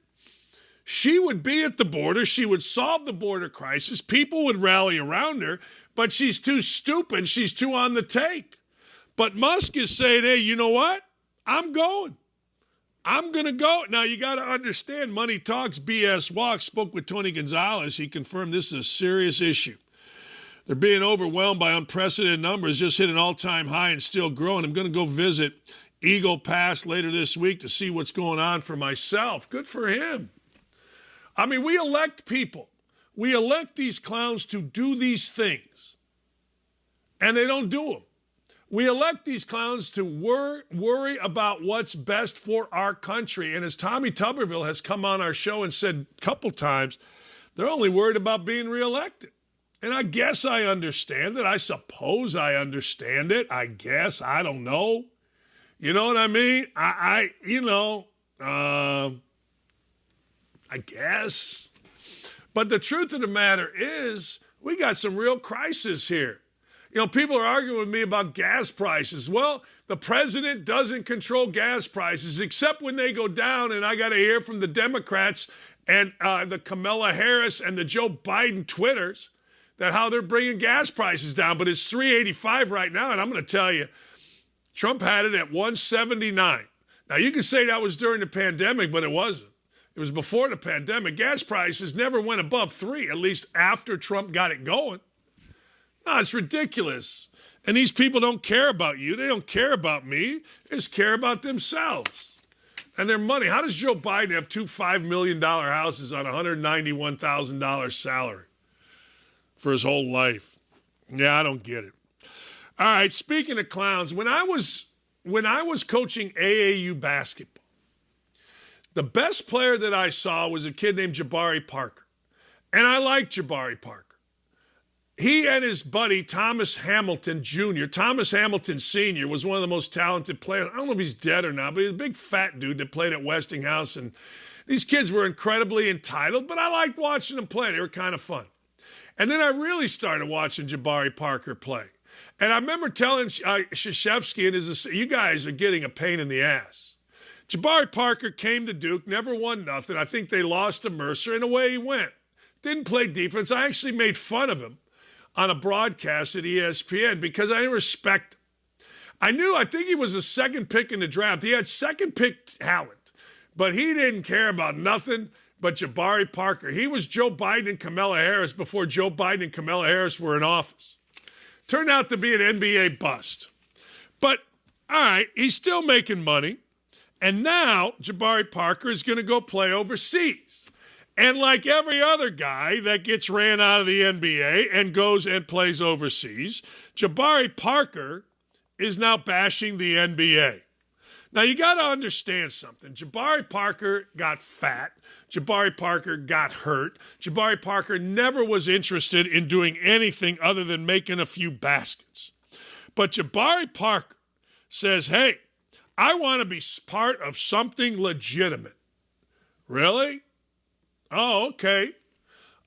she would be at the border. She would solve the border crisis. People would rally around her, but she's too stupid. She's too on the take. But Musk is saying, hey, you know what? I'm going. I'm going to go. Now, you got to understand, money talks, BS walks. Spoke with Tony Gonzalez. He confirmed this is a serious issue. They're being overwhelmed by unprecedented numbers, just hit an all-time high and still growing. I'm going to go visit Eagle Pass later this week to see what's going on for myself. Good for him. I mean, we elect people. We elect these clowns to do these things, and they don't do them. We elect these clowns to worry about what's best for our country. And as Tommy Tuberville has come on our show and said a couple times, they're only worried about being reelected. And I guess I understand it. I suppose I understand it. I guess. I don't know. You know what I mean? I guess. But the truth of the matter is we got some real crisis here. You know, people are arguing with me about gas prices. Well, the president doesn't control gas prices except when they go down, and I got to hear from the Democrats and the Kamala Harris and the Joe Biden Twitters that how they're bringing gas prices down. But it's $3.85 right now, and I'm going to tell you, Trump had it at $1.79. Now, you can say that was during the pandemic, but it wasn't. It was before the pandemic. Gas prices never went above $3, at least after Trump got it going. No, it's ridiculous. And these people don't care about you. They don't care about me. They just care about themselves and their money. How does Joe Biden have two $5 million houses on a $191,000 salary for his whole life? Yeah, I don't get it. All right, speaking of clowns, when I was coaching AAU basketball, the best player that I saw was a kid named Jabari Parker. And I liked Jabari Parker. He and his buddy, Thomas Hamilton Jr., Thomas Hamilton Sr., was one of the most talented players. I don't know if he's dead or not, but he's a big fat dude that played at Westinghouse. And these kids were incredibly entitled, but I liked watching them play. They were kind of fun. And then I really started watching Jabari Parker play. And I remember telling Krzyzewski and you guys are getting a pain in the ass. Jabari Parker came to Duke, never won nothing. I think they lost to Mercer, and away he went. Didn't play defense. I actually made fun of him on a broadcast at ESPN because I didn't respect him. I think he was the second pick in the draft. He had second pick talent. but he didn't care about nothing but Jabari Parker. He was Joe Biden and Kamala Harris before Joe Biden and Kamala Harris were in office. Turned out to be an NBA bust. But, all right, he's still making money. And now Jabari Parker is going to go play overseas. And like every other guy that gets ran out of the NBA and goes and plays overseas, Jabari Parker is now bashing the NBA. Now, you got to understand something. Jabari Parker got fat. Jabari Parker got hurt. Jabari Parker never was interested in doing anything other than making a few baskets. But Jabari Parker says, hey, I want to be part of something legitimate. Really? Oh, okay.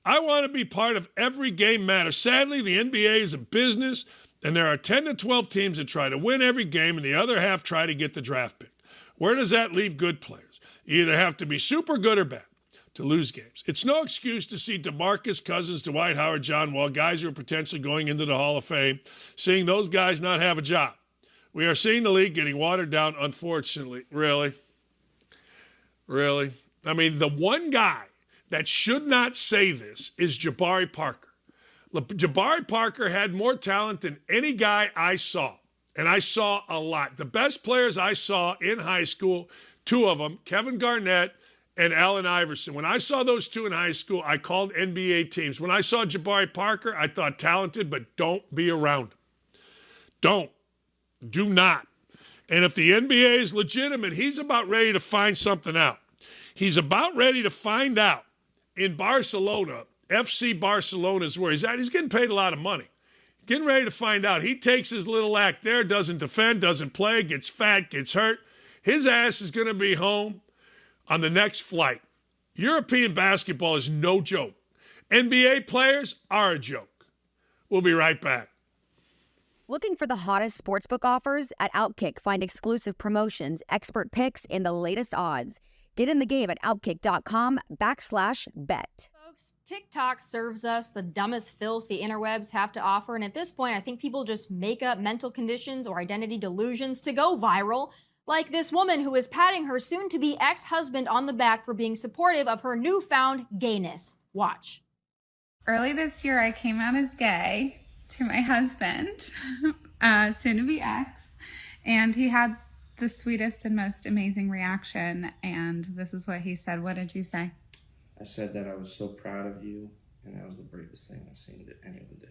I want to be part of every game matters. Sadly, the NBA is a business, and there are 10 to 12 teams that try to win every game, and the other half try to get the draft pick. Where does that leave good players? You either have to be super good or bad to lose games. It's no excuse to see DeMarcus Cousins, Dwight Howard, John Wall, guys who are potentially going into the Hall of Fame, seeing those guys not have a job. We are seeing the league getting watered down, unfortunately. Really? Really? I mean, the one guy that should not say this is Jabari Parker. Jabari Parker had more talent than any guy I saw, and I saw a lot. The best players I saw in high school, two of them, Kevin Garnett and Allen Iverson. When I saw those two in high school, I called NBA teams. When I saw Jabari Parker, I thought talented, but don't be around him. Don't. Do not. And if the NBA is legitimate, he's about ready to find something out. He's about ready to find out in Barcelona. FC Barcelona is where he's at. He's getting paid a lot of money. Getting ready to find out. He takes his little act there, doesn't defend, doesn't play, gets fat, gets hurt. His ass is going to be home on the next flight. European basketball is no joke. NBA players are a joke. We'll be right back. Looking for the hottest sportsbook offers? At OutKick, find exclusive promotions, expert picks, and the latest odds. Get in the game at OutKick.com/bet. Folks, TikTok serves us the dumbest filth the interwebs have to offer, and at this point, I think people just make up mental conditions or identity delusions to go viral, like this woman who is patting her soon-to-be ex-husband on the back for being supportive of her newfound gayness. Watch. Early this year, I came out as gay to my husband, soon-to-be ex, and he had the sweetest and most amazing reaction, and this is what he said. What did you say? I said that I was so proud of you, and that was the bravest thing I've seen anyone do.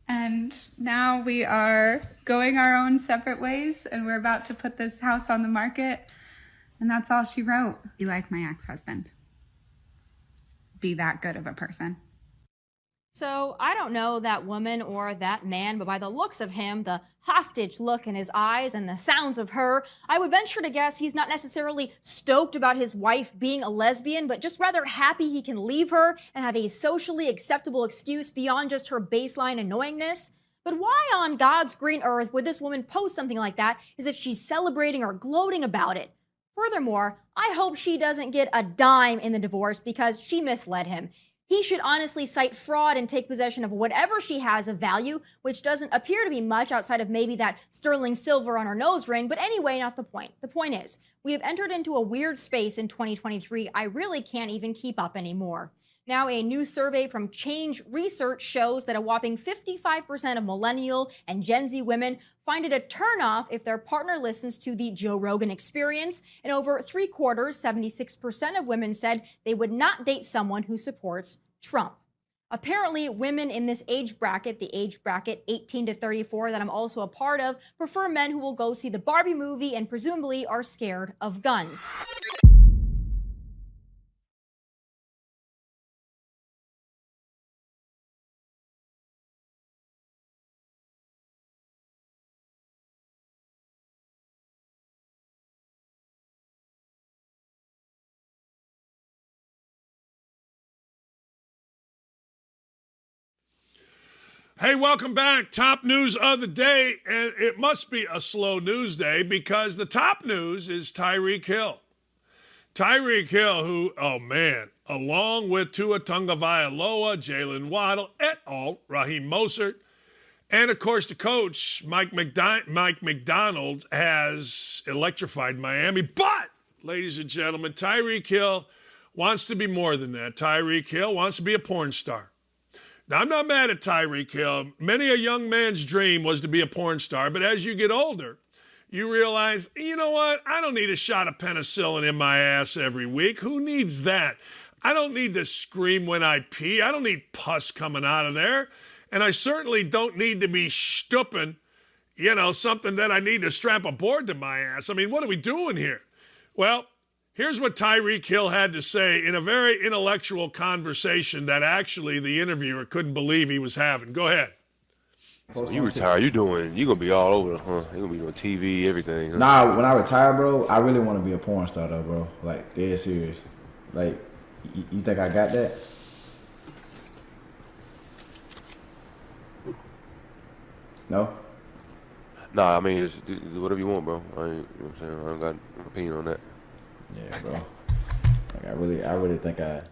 And now we are going our own separate ways, and we're about to put this house on the market, and that's all she wrote. Be like my ex-husband. Be that good of a person. So, I don't know that woman or that man, but by the looks of him, the hostage look in his eyes and the sounds of her, I would venture to guess he's not necessarily stoked about his wife being a lesbian, but just rather happy he can leave her and have a socially acceptable excuse beyond just her baseline annoyingness. But why on God's green earth would this woman post something like that as if she's celebrating or gloating about it? Furthermore, I hope she doesn't get a dime in the divorce because she misled him. He should honestly cite fraud and take possession of whatever she has of value, which doesn't appear to be much outside of maybe that sterling silver on her nose ring. But anyway, not the point. The point is, we have entered into a weird space in 2023 I really can't even keep up anymore. Now, a new survey from Change Research shows that a whopping 55% of millennial and Gen Z women find it a turnoff if their partner listens to the Joe Rogan Experience, and over 3/4, 76% of women said they would not date someone who supports Trump. Apparently, women in this age bracket, the age bracket 18 to 34 that I'm also a part of, prefer men who will go see the Barbie movie and presumably are scared of guns. Hey, welcome back. Top news of the day, and it must be a slow news day because the top news is Tyreek Hill. Tyreek Hill, who, oh man, along with Tua Tagovailoa, Jalen Waddle, et al., Raheem Mostert, and of course the coach, Mike McDonald, has electrified Miami. But ladies and gentlemen. Tyreek Hill wants to be more than that. Tyreek Hill wants to be a porn star. Now, I'm not mad at Tyreek Hill. Many a young man's dream was to be a porn star, but as you get older, you realize, you know what? I don't need a shot of penicillin in my ass every week. Who needs that? I don't need to scream when I pee. I don't need pus coming out of there. And I certainly don't need to be stooping, something that I need to strap a board to my ass. I mean, what are we doing here? Well, here's what Tyreek Hill had to say in a very intellectual conversation that actually the interviewer couldn't believe he was having. Go ahead. When you retire, you're going to be all over, huh? You're going to be on TV, everything. Huh? Nah, when I retire, bro, I really want to be a porn star, though, bro. Like, dead serious. Like, you think I got that? No? Nah, I mean, just do whatever you want, bro. You know what I'm saying? I don't got an opinion on that. Yeah, bro. Like, I really think I...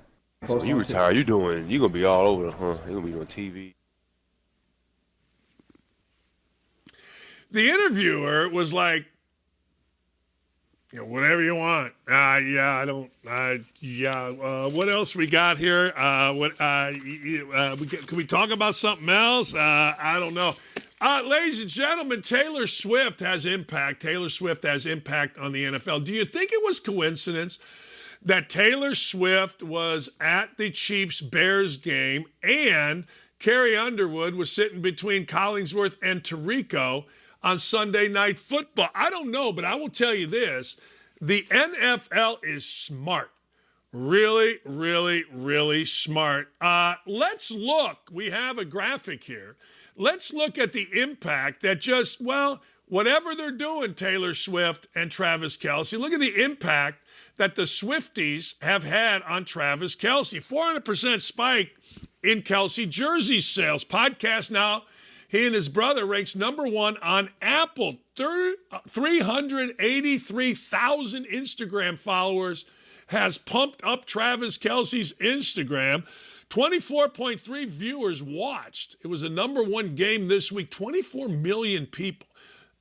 When you retire, you're going to be all over, huh? You're going to be on TV. The interviewer was like, whatever you want. What else we got here? Can we talk about something else? I don't know. Ladies and gentlemen, Taylor Swift has impact. Taylor Swift has impact on the NFL. Do you think it was coincidence that Taylor Swift was at the Chiefs-Bears game and Carrie Underwood was sitting between Collingsworth and Tirico on Sunday Night Football? I don't know, but I will tell you this. The NFL is smart. Really, really, really smart. Let's look. We have a graphic here. Let's look at the impact that whatever they're doing, Taylor Swift and Travis Kelce, look at the impact that the Swifties have had on Travis Kelce. 400% spike in Kelce jersey sales. Podcast now, he and his brother ranks number one on Apple. 383,000 Instagram followers has pumped up Travis Kelce's Instagram. 24.3 viewers watched. It was the number one game this week. 24 million people.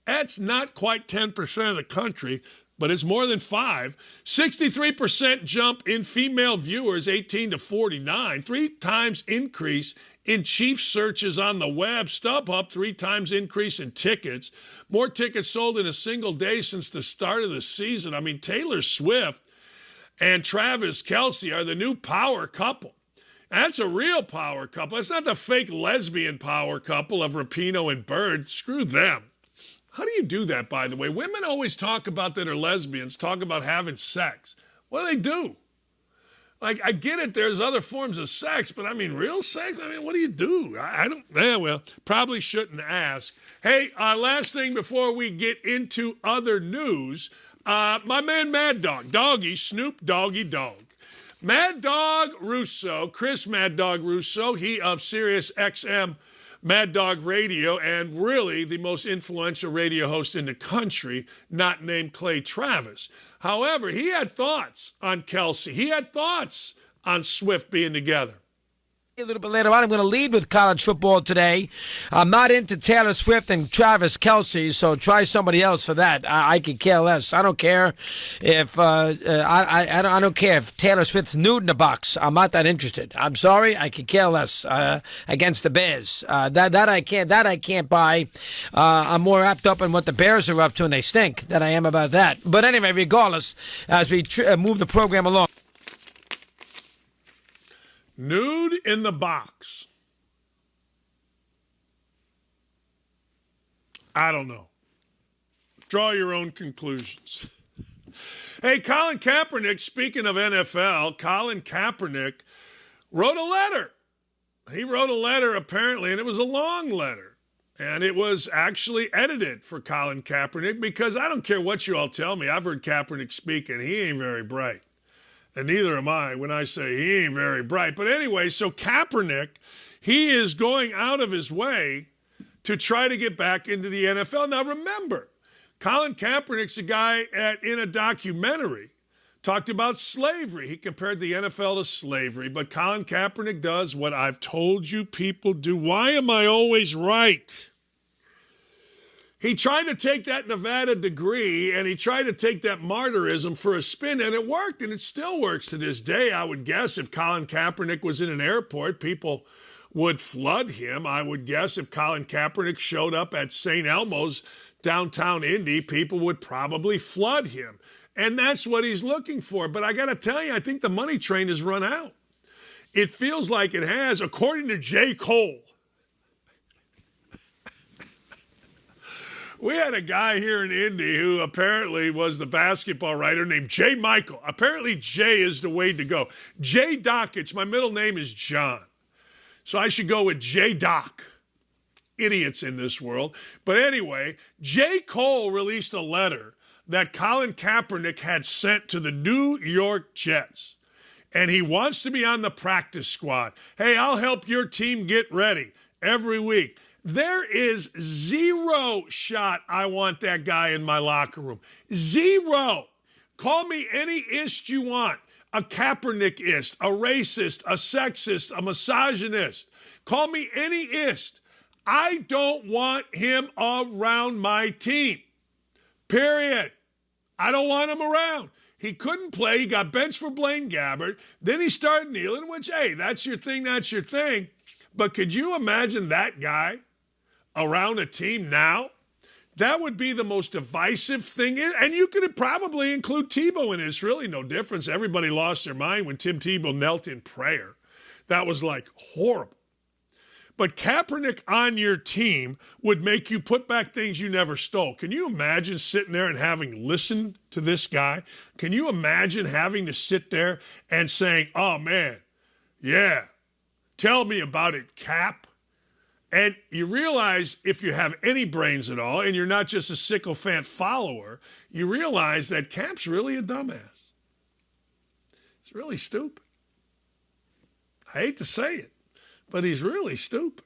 That's not quite 10% of the country, but it's more than 5. 63% jump in female viewers, 18 to 49. 3 times increase in Chiefs searches on the web. StubHub, 3 times increase in tickets. More tickets sold in a single day since the start of the season. I mean, Taylor Swift and Travis Kelce are the new power couple. That's a real power couple. It's not the fake lesbian power couple of Rapinoe and Bird. Screw them. How do you do that, by the way? Women always talk about that are lesbians, talk about having sex. What do they do? Like, I get it, there's other forms of sex, but I mean, real sex? I mean, what do you do? I don't, probably shouldn't ask. Hey, last thing before we get into other news, my man Mad Dog, Doggy, Snoop Doggy Dog. Mad Dog Russo, Chris Mad Dog Russo, he of Sirius XM Mad Dog Radio, and really the most influential radio host in the country, not named Clay Travis. However, he had thoughts on Kelce. He had thoughts on Swift being together. A little bit later on, I'm going to lead with college football today. I'm not into Taylor Swift and Travis Kelce, so try somebody else for that. I could care less. I don't care if I don't care if Taylor Swift's nude in a box. I'm not that interested. I'm sorry, I could care less against the Bears. That I can't buy. I'm more wrapped up in what the Bears are up to, and they stink, than I am about that. But anyway, regardless, as we move the program along. Nude in the box. I don't know. Draw your own conclusions. Hey, Colin Kaepernick, speaking of NFL, Colin Kaepernick wrote a letter. He wrote a letter, apparently, and it was a long letter. And it was actually edited for Colin Kaepernick because I don't care what you all tell me. I've heard Kaepernick speak, and he ain't very bright. And neither am I when I say he ain't very bright. But anyway, so Kaepernick, he is going out of his way to try to get back into the NFL. Now remember, Colin Kaepernick's a guy in a documentary talked about slavery. He compared the NFL to slavery. But Colin Kaepernick does what I've told you people do. Why am I always right? He tried to take that Nevada degree and he tried to take that martyrism for a spin, and it worked, and it still works to this day. I would guess if Colin Kaepernick was in an airport, people would flood him. I would guess if Colin Kaepernick showed up at St. Elmo's downtown Indy, people would probably flood him. And that's what he's looking for. But I got to tell you, I think the money train has run out. It feels like it has, according to J. Cole. We had a guy here in Indy who apparently was the basketball writer named J. Michael. Apparently J is the way to go. J. Dakich, my middle name is John. So I should go with J. Doc. Idiots in this world. But anyway, J. Cole released a letter that Colin Kaepernick had sent to the New York Jets. And he wants to be on the practice squad. Hey, I'll help your team get ready every week. There is zero shot I want that guy in my locker room. Zero. Call me any ist you want. A Kaepernick-ist, a racist, a sexist, a misogynist. Call me any ist. I don't want him around my team. Period. I don't want him around. He couldn't play. He got benched for Blaine Gabbert. Then he started kneeling, which, hey, that's your thing, that's your thing. But could you imagine that guy around a team now? That would be the most divisive thing. And you could probably include Tebow in it. It's really no difference. Everybody lost their mind when Tim Tebow knelt in prayer. That was like horrible. But Kaepernick on your team would make you put back things you never stole. Can you imagine sitting there and having listened to this guy? Can you imagine having to sit there and saying, oh, man, yeah, tell me about it, Cap? And you realize if you have any brains at all and you're not just a sycophant follower, you realize that Cap's really a dumbass. It's really stupid. I hate to say it, but he's really stupid.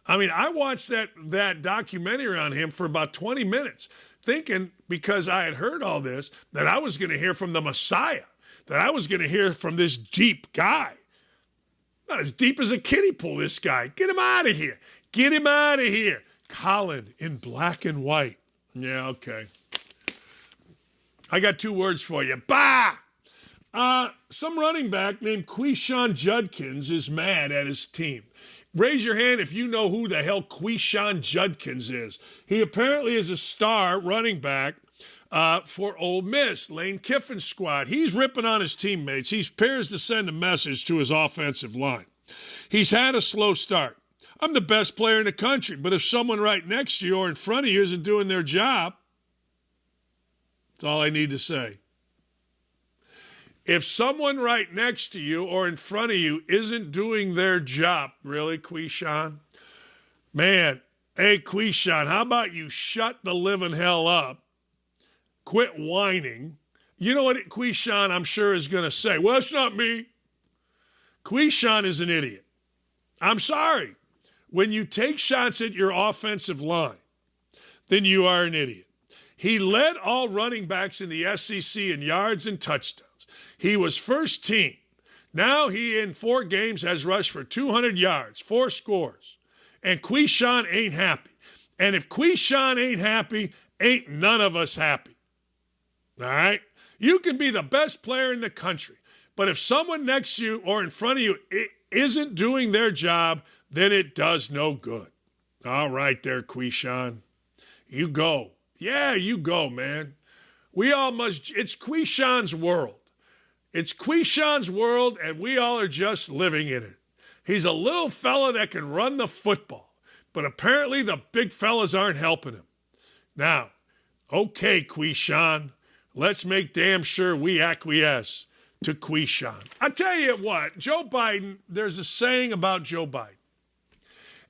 I mean, I watched that documentary on him for about 20 minutes thinking, because I had heard all this, that I was going to hear from the Messiah, that I was going to hear from this deep guy. Not as deep as a kiddie pool, this guy. Get him out of here. Get him out of here. Colin in black and white. Yeah, okay. I got two words for you. Bah! Some running back named Quishon Judkins is mad at his team. Raise your hand if you know who the hell Quishon Judkins is. He apparently is a star running back for Ole Miss, Lane Kiffin's squad. He's ripping on his teammates. He appears to send a message to his offensive line. He's had a slow start. I'm the best player in the country, but if someone right next to you or in front of you isn't doing their job, that's all I need to say. If someone right next to you or in front of you isn't doing their job, really, Quishon? Man, hey, Quishon, how about you shut the living hell up, quit whining? You know what Quishon, I'm sure, is going to say? Well, it's not me. Quishon is an idiot. I'm sorry. When you take shots at your offensive line, then you are an idiot. He led all running backs in the SEC in yards and touchdowns. He was first team. Now he, in 4 games, has rushed for 200 yards, 4 scores. And Quishon ain't happy. And if Quishon ain't happy, ain't none of us happy. All right? You can be the best player in the country, but if someone next to you or in front of you isn't doing their job, then it does no good. All right there, Quishon. You go. Yeah, you go, man. We all must, it's Quishon's world. It's Quishon's world, and we all are just living in it. He's a little fella that can run the football, but apparently the big fellas aren't helping him. Now, okay, Quishon, let's make damn sure we acquiesce to Quishon. I tell you what, Joe Biden, there's a saying about Joe Biden.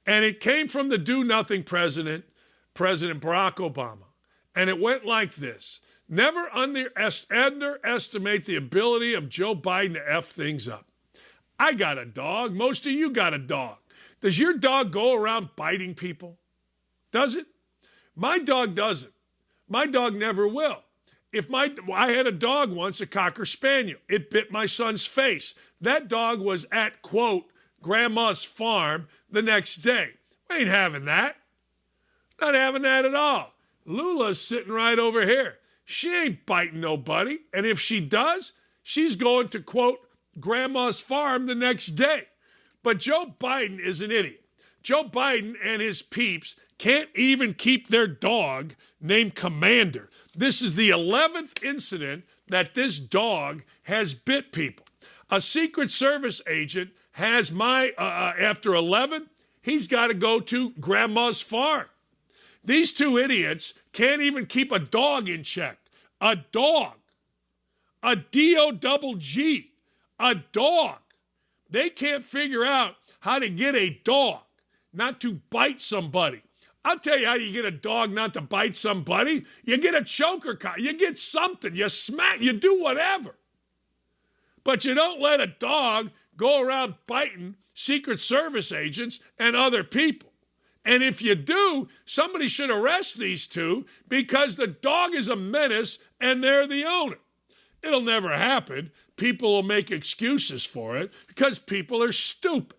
And it came from the do-nothing president, President Barack Obama. And it went like this. Never underestimate the ability of Joe Biden to F things up. I got a dog. Most of you got a dog. Does your dog go around biting people? Does it? My dog doesn't. My dog never will. I had a dog once, a Cocker Spaniel. It bit my son's face. That dog was at, quote, Grandma's farm the next day. We ain't having that. Not having that at all. Lula's sitting right over here. She ain't biting nobody. And if she does, she's going to, quote, grandma's farm the next day. But Joe Biden is an idiot. Joe Biden and his peeps can't even keep their dog named Commander. This is the 11th incident that this dog has bit people. A Secret Service agent has after 11, he's got to go to grandma's farm. These two idiots can't even keep a dog in check. A dog. A D-O-double-G. A dog. They can't figure out how to get a dog not to bite somebody. I'll tell you how you get a dog not to bite somebody. You get a choker collar. You get something. You smack. You do whatever. But you don't let a dog go around biting Secret Service agents and other people. And if you do, somebody should arrest these two because the dog is a menace and they're the owner. It'll never happen. People will make excuses for it because people are stupid.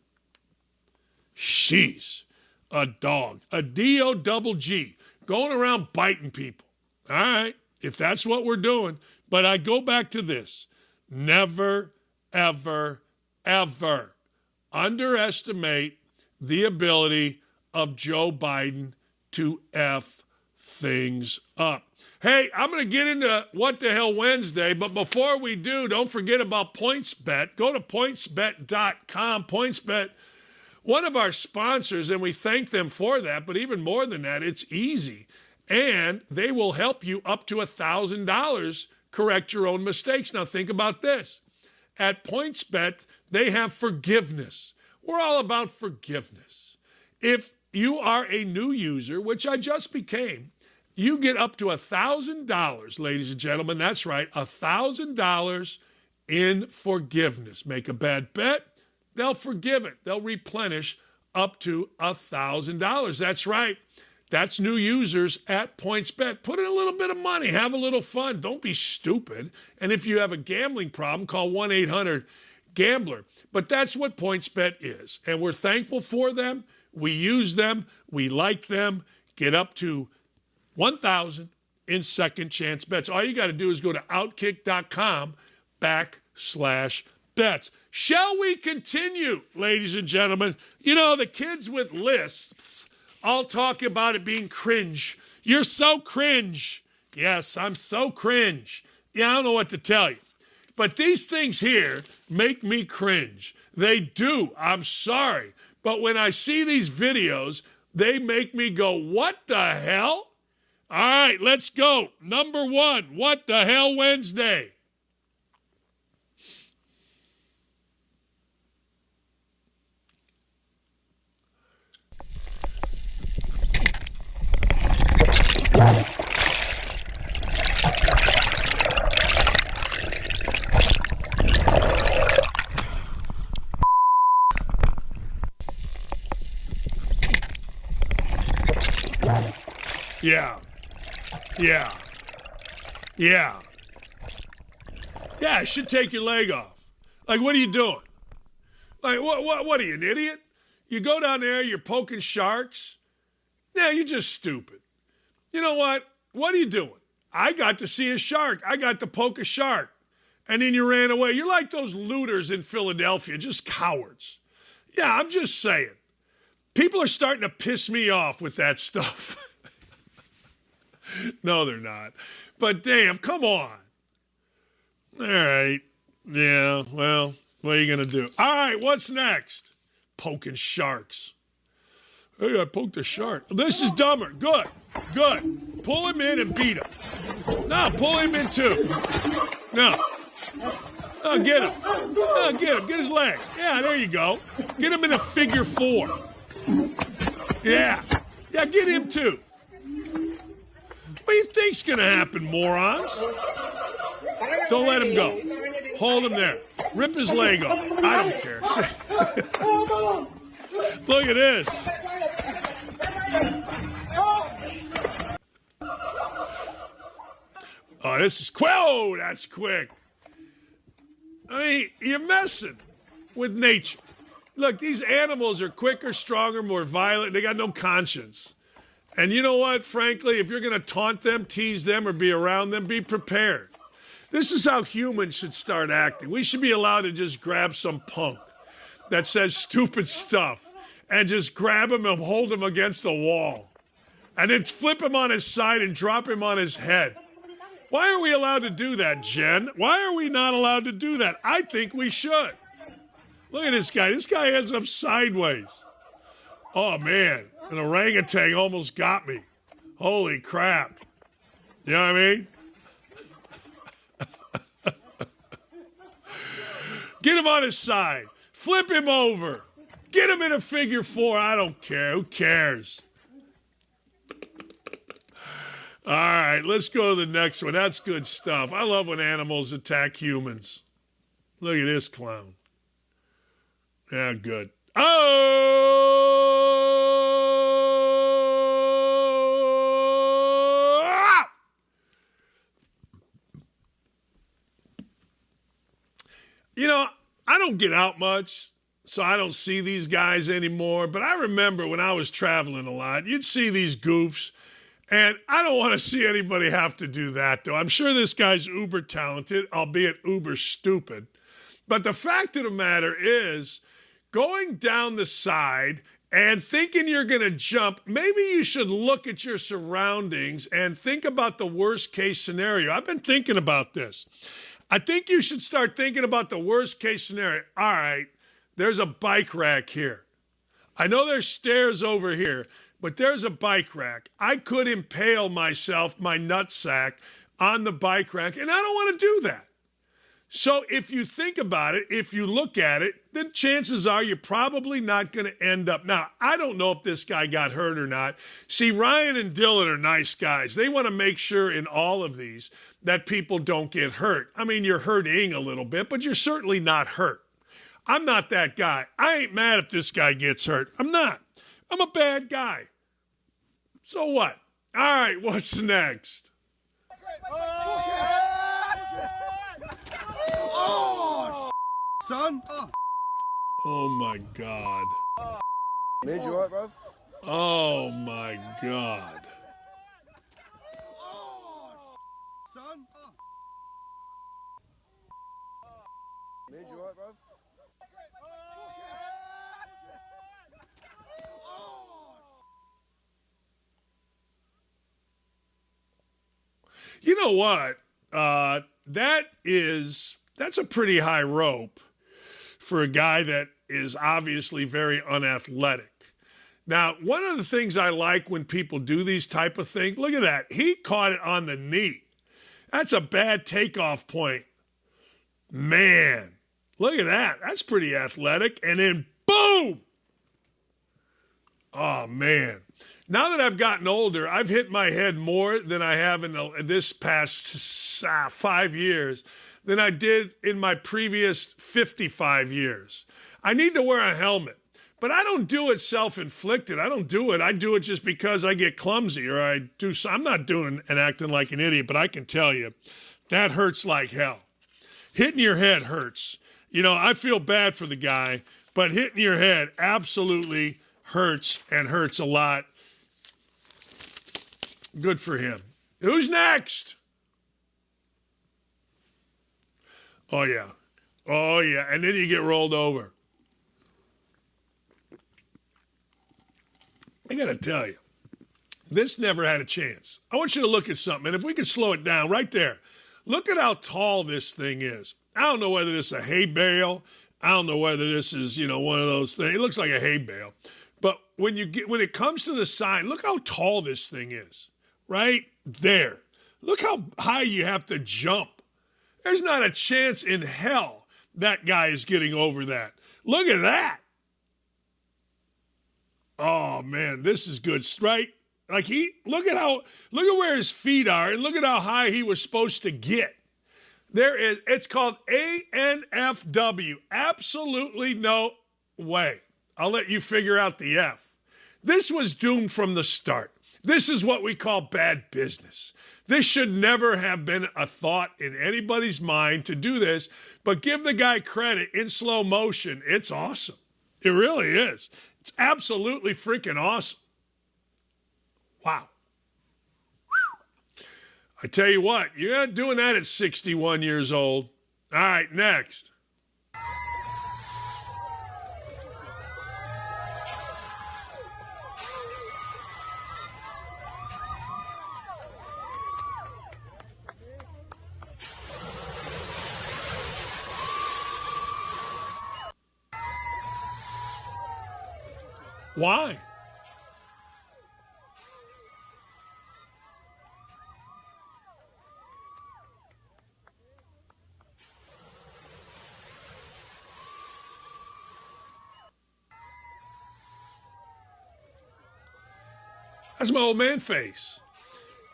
She's a dog, a D-O-double-G, going around biting people. All right, if that's what we're doing. But I go back to this. Never, ever, ever underestimate the ability of Joe Biden to F things up. Hey, I'm going to get into What the Hell Wednesday, but before we do, don't forget about PointsBet. Go to pointsbet.com. PointsBet, one of our sponsors, and we thank them for that, but even more than that, it's easy. And they will help you up to $1,000 correct your own mistakes. Now think about this. At PointsBet, they have forgiveness. We're all about forgiveness. If you are a new user, which I just became, you get up to $1,000, ladies and gentlemen. That's right, $1,000 in forgiveness. Make a bad bet, they'll forgive it. They'll replenish up to $1,000. That's right. That's new users at PointsBet. Put in a little bit of money. Have a little fun. Don't be stupid. And if you have a gambling problem, call 1-800-GAMBLER. But that's what PointsBet is. And we're thankful for them. We use them. We like them. Get up to 1,000 in second chance bets. All you got to do is go to OutKick.com/bets. Shall we continue, ladies and gentlemen? You know, the kids with lists all talk about it being cringe. You're so cringe. Yes, I'm so cringe. Yeah, I don't know what to tell you. But these things here make me cringe. They do. I'm sorry. But when I see these videos, they make me go, what the hell? All right, let's go. Number one, What the Hell Wednesday. Yeah. I should take your leg off. Like, what are you doing? Like, what are you, an idiot? You go down there, you're poking sharks? Yeah, you're just stupid. You know what? What are you doing? I got to see a shark. I got to poke a shark. And then you ran away. You're like those looters in Philadelphia, just cowards. Yeah, I'm just saying. People are starting to piss me off with that stuff. No, they're not. But damn, come on. All right. Yeah, well, what are you going to do? All right, what's next? Poking sharks. Hey, I poked a shark. This is dumber. Good. Pull him in and beat him. No, pull him in too. No. Oh, get him. Oh, get him. Get his leg. Yeah, there you go. Get him in a figure four. Yeah, get him too. What do you think's going to happen, morons? Don't let him go. Hold him there. Rip his leg off. I don't care. Look at this. Oh, this is quick. Oh, that's quick. I mean, you're messing with nature. Look, these animals are quicker, stronger, more violent. They got no conscience. And you know what? Frankly, if you're going to taunt them, tease them, or be around them, be prepared. This is how humans should start acting. We should be allowed to just grab some punk that says stupid stuff and just grab him and hold him against a wall and then flip him on his side and drop him on his head. Why are we allowed to do that, Jen? Why are we not allowed to do that? I think we should. Look at this guy. This guy ends up sideways. Oh, man. An orangutan almost got me. Holy crap. You know what I mean? Get him on his side. Flip him over. Get him in a figure four. I don't care. Who cares? All right, let's go to the next one. That's good stuff. I love when animals attack humans. Look at this clown. Yeah, good. Oh! You know, I don't get out much, so I don't see these guys anymore. But I remember when I was traveling a lot, you'd see these goofs. And I don't want to see anybody have to do that, though. I'm sure this guy's uber talented, albeit uber stupid. But the fact of the matter is, going down the side and thinking you're going to jump, maybe you should look at your surroundings and think about the worst case scenario. I've been thinking about this. I think you should start thinking about the worst case scenario. All right, there's a bike rack here. I know there's stairs over here, but there's a bike rack. I could impale myself, my nutsack, on the bike rack, and I don't want to do that. So if you think about it, if you look at it, then chances are you're probably not going to end up. Now, I don't know if this guy got hurt or not. See, Ryan and Dylan are nice guys. They want to make sure in all of these that people don't get hurt. I mean, you're hurting a little bit, but you're certainly not hurt. I'm not that guy. I ain't mad if this guy gets hurt. I'm not. I'm a bad guy. So what? All right, what's next? Oh, son. Oh, my God. Mid, you alright, bro? Oh, my God. Son. Mid, you alright, bro? You know what? That's a pretty high rope for a guy that is obviously very unathletic. Now, one of the things I like when people do these type of things, look at that. He caught it on the knee. That's a bad takeoff point. Man, look at that. That's pretty athletic. And then boom. Oh, man. Now that I've gotten older, I've hit my head more than I have in this past 5 years than I did in my previous 55 years. I need to wear a helmet, but I don't do it self-inflicted. I don't do it. I do it just because I get clumsy or I do. I'm not doing and acting like an idiot, but I can tell you that hurts like hell. Hitting your head hurts. You know, I feel bad for the guy, but hitting your head absolutely hurts and hurts a lot. Good for him. Who's next? Oh, yeah. Oh, yeah. And then you get rolled over. I got to tell you, this never had a chance. I want you to look at something, and if we could slow it down right there. Look at how tall this thing is. I don't know whether this is a hay bale. I don't know whether this is, one of those things. It looks like a hay bale. But when it comes to the sign, look how tall this thing is. Right there. Look how high you have to jump. There's not a chance in hell that guy is getting over that. Look at that. Oh, man, this is good, right? Like look at where his feet are and look at how high he was supposed to get. It's called ANFW. Absolutely no way. I'll let you figure out the F. This was doomed from the start. This is what we call bad business. This should never have been a thought in anybody's mind to do this, but give the guy credit in slow motion. It's awesome. It really is. It's absolutely freaking awesome. Wow. I tell you what, you're not doing that at 61 years old. All right, next. Why? That's my old man face.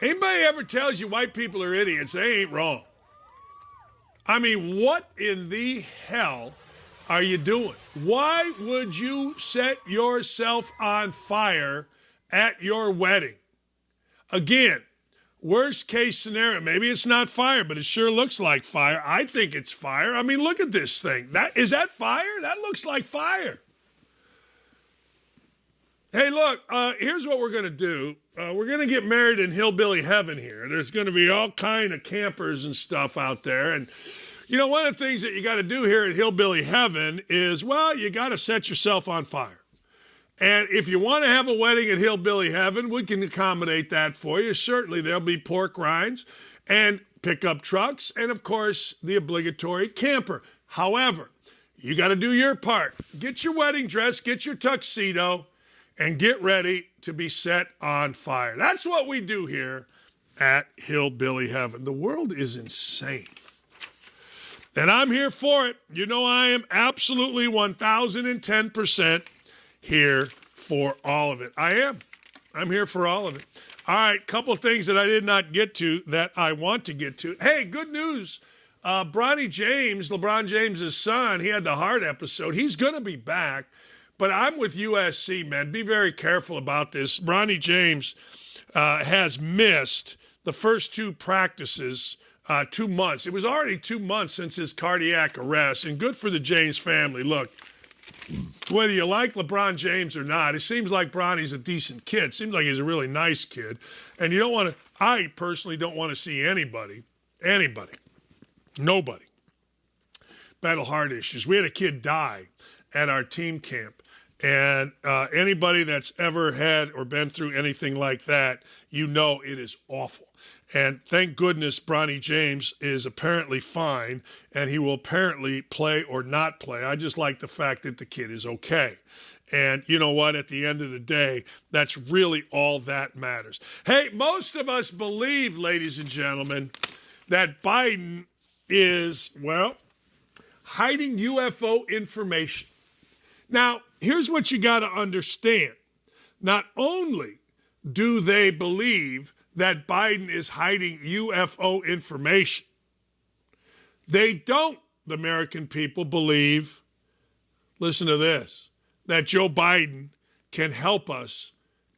Anybody ever tells you white people are idiots, they ain't wrong. I mean, what in the hell are you doing? Why would you set yourself on fire at your wedding? Again, worst case scenario, maybe it's not fire, but it sure looks like fire. I think it's fire. I mean, look at this thing. Is that fire? That looks like fire. Hey, look, here's what we're going to do. We're going to get married in hillbilly heaven here. There's going to be all kind of campers and stuff out there. And, you know, one of the things that you got to do here at hillbilly heaven is, well, you got to set yourself on fire. And if you want to have a wedding at hillbilly heaven, we can accommodate that for you. Certainly, there'll be pork rinds and pickup trucks and, of course, the obligatory camper. However, you got to do your part. Get your wedding dress, get your tuxedo, and get ready to be set on fire. That's what we do here at Hillbilly Heaven. The world is insane. And I'm here for it. You know, I am absolutely 1,010% here for all of it. I am. I'm here for all of it. All right, couple of things that I did not get to that I want to get to. Hey, good news. Bronny James, LeBron James' son, he had the heart episode. He's going to be back. But I'm with USC, man. Be very careful about this. Bronny James has missed the first two practices, 2 months. It was already 2 months since his cardiac arrest, and good for the James family. Look, whether you like LeBron James or not, it seems like Bronny's a decent kid. Seems like he's a really nice kid. And you don't want to, I personally don't want to see anybody, nobody, battle heart issues. We had a kid die at our team camp. And anybody that's ever had or been through anything like that, you know it is awful. And thank goodness Bronny James is apparently fine, and he will apparently play or not play. I just like the fact that the kid is okay. And you know what? At the end of the day, that's really all that matters. Hey, most of us believe, ladies and gentlemen, that Biden is, well, hiding UFO information. Now, here's what you got to understand. Not only do they believe that Biden is hiding UFO information, they don't, the American people, believe, listen to this, that Joe Biden can help us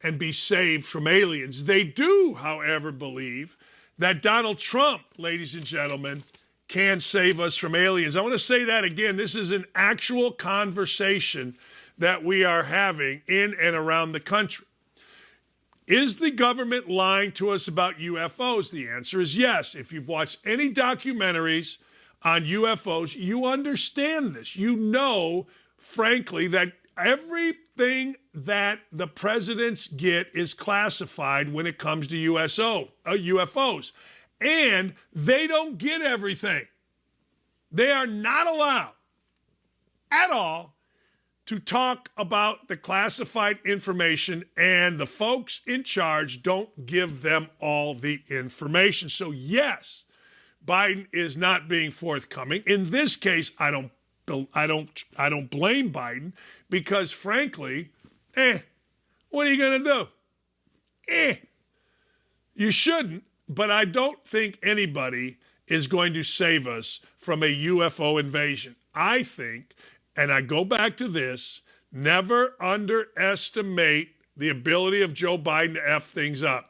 and be saved from aliens. They do, however, believe that Donald Trump, ladies and gentlemen, can save us from aliens. I want to say that again. This is an actual conversation that we are having in and around the country. Is the government lying to us about UFOs? The answer is yes. If you've watched any documentaries on UFOs, you understand this. You know, frankly, that everything that the presidents get is classified when it comes to UFOs. And they don't get everything. They are not allowed at all to talk about the classified information, and the folks in charge don't give them all the information. So yes, Biden is not being forthcoming. In this case, I don't blame Biden, because frankly, what are you going to do? You shouldn't. But I don't think anybody is going to save us from a UFO invasion. I think, and I go back to this, never underestimate the ability of Joe Biden to F things up.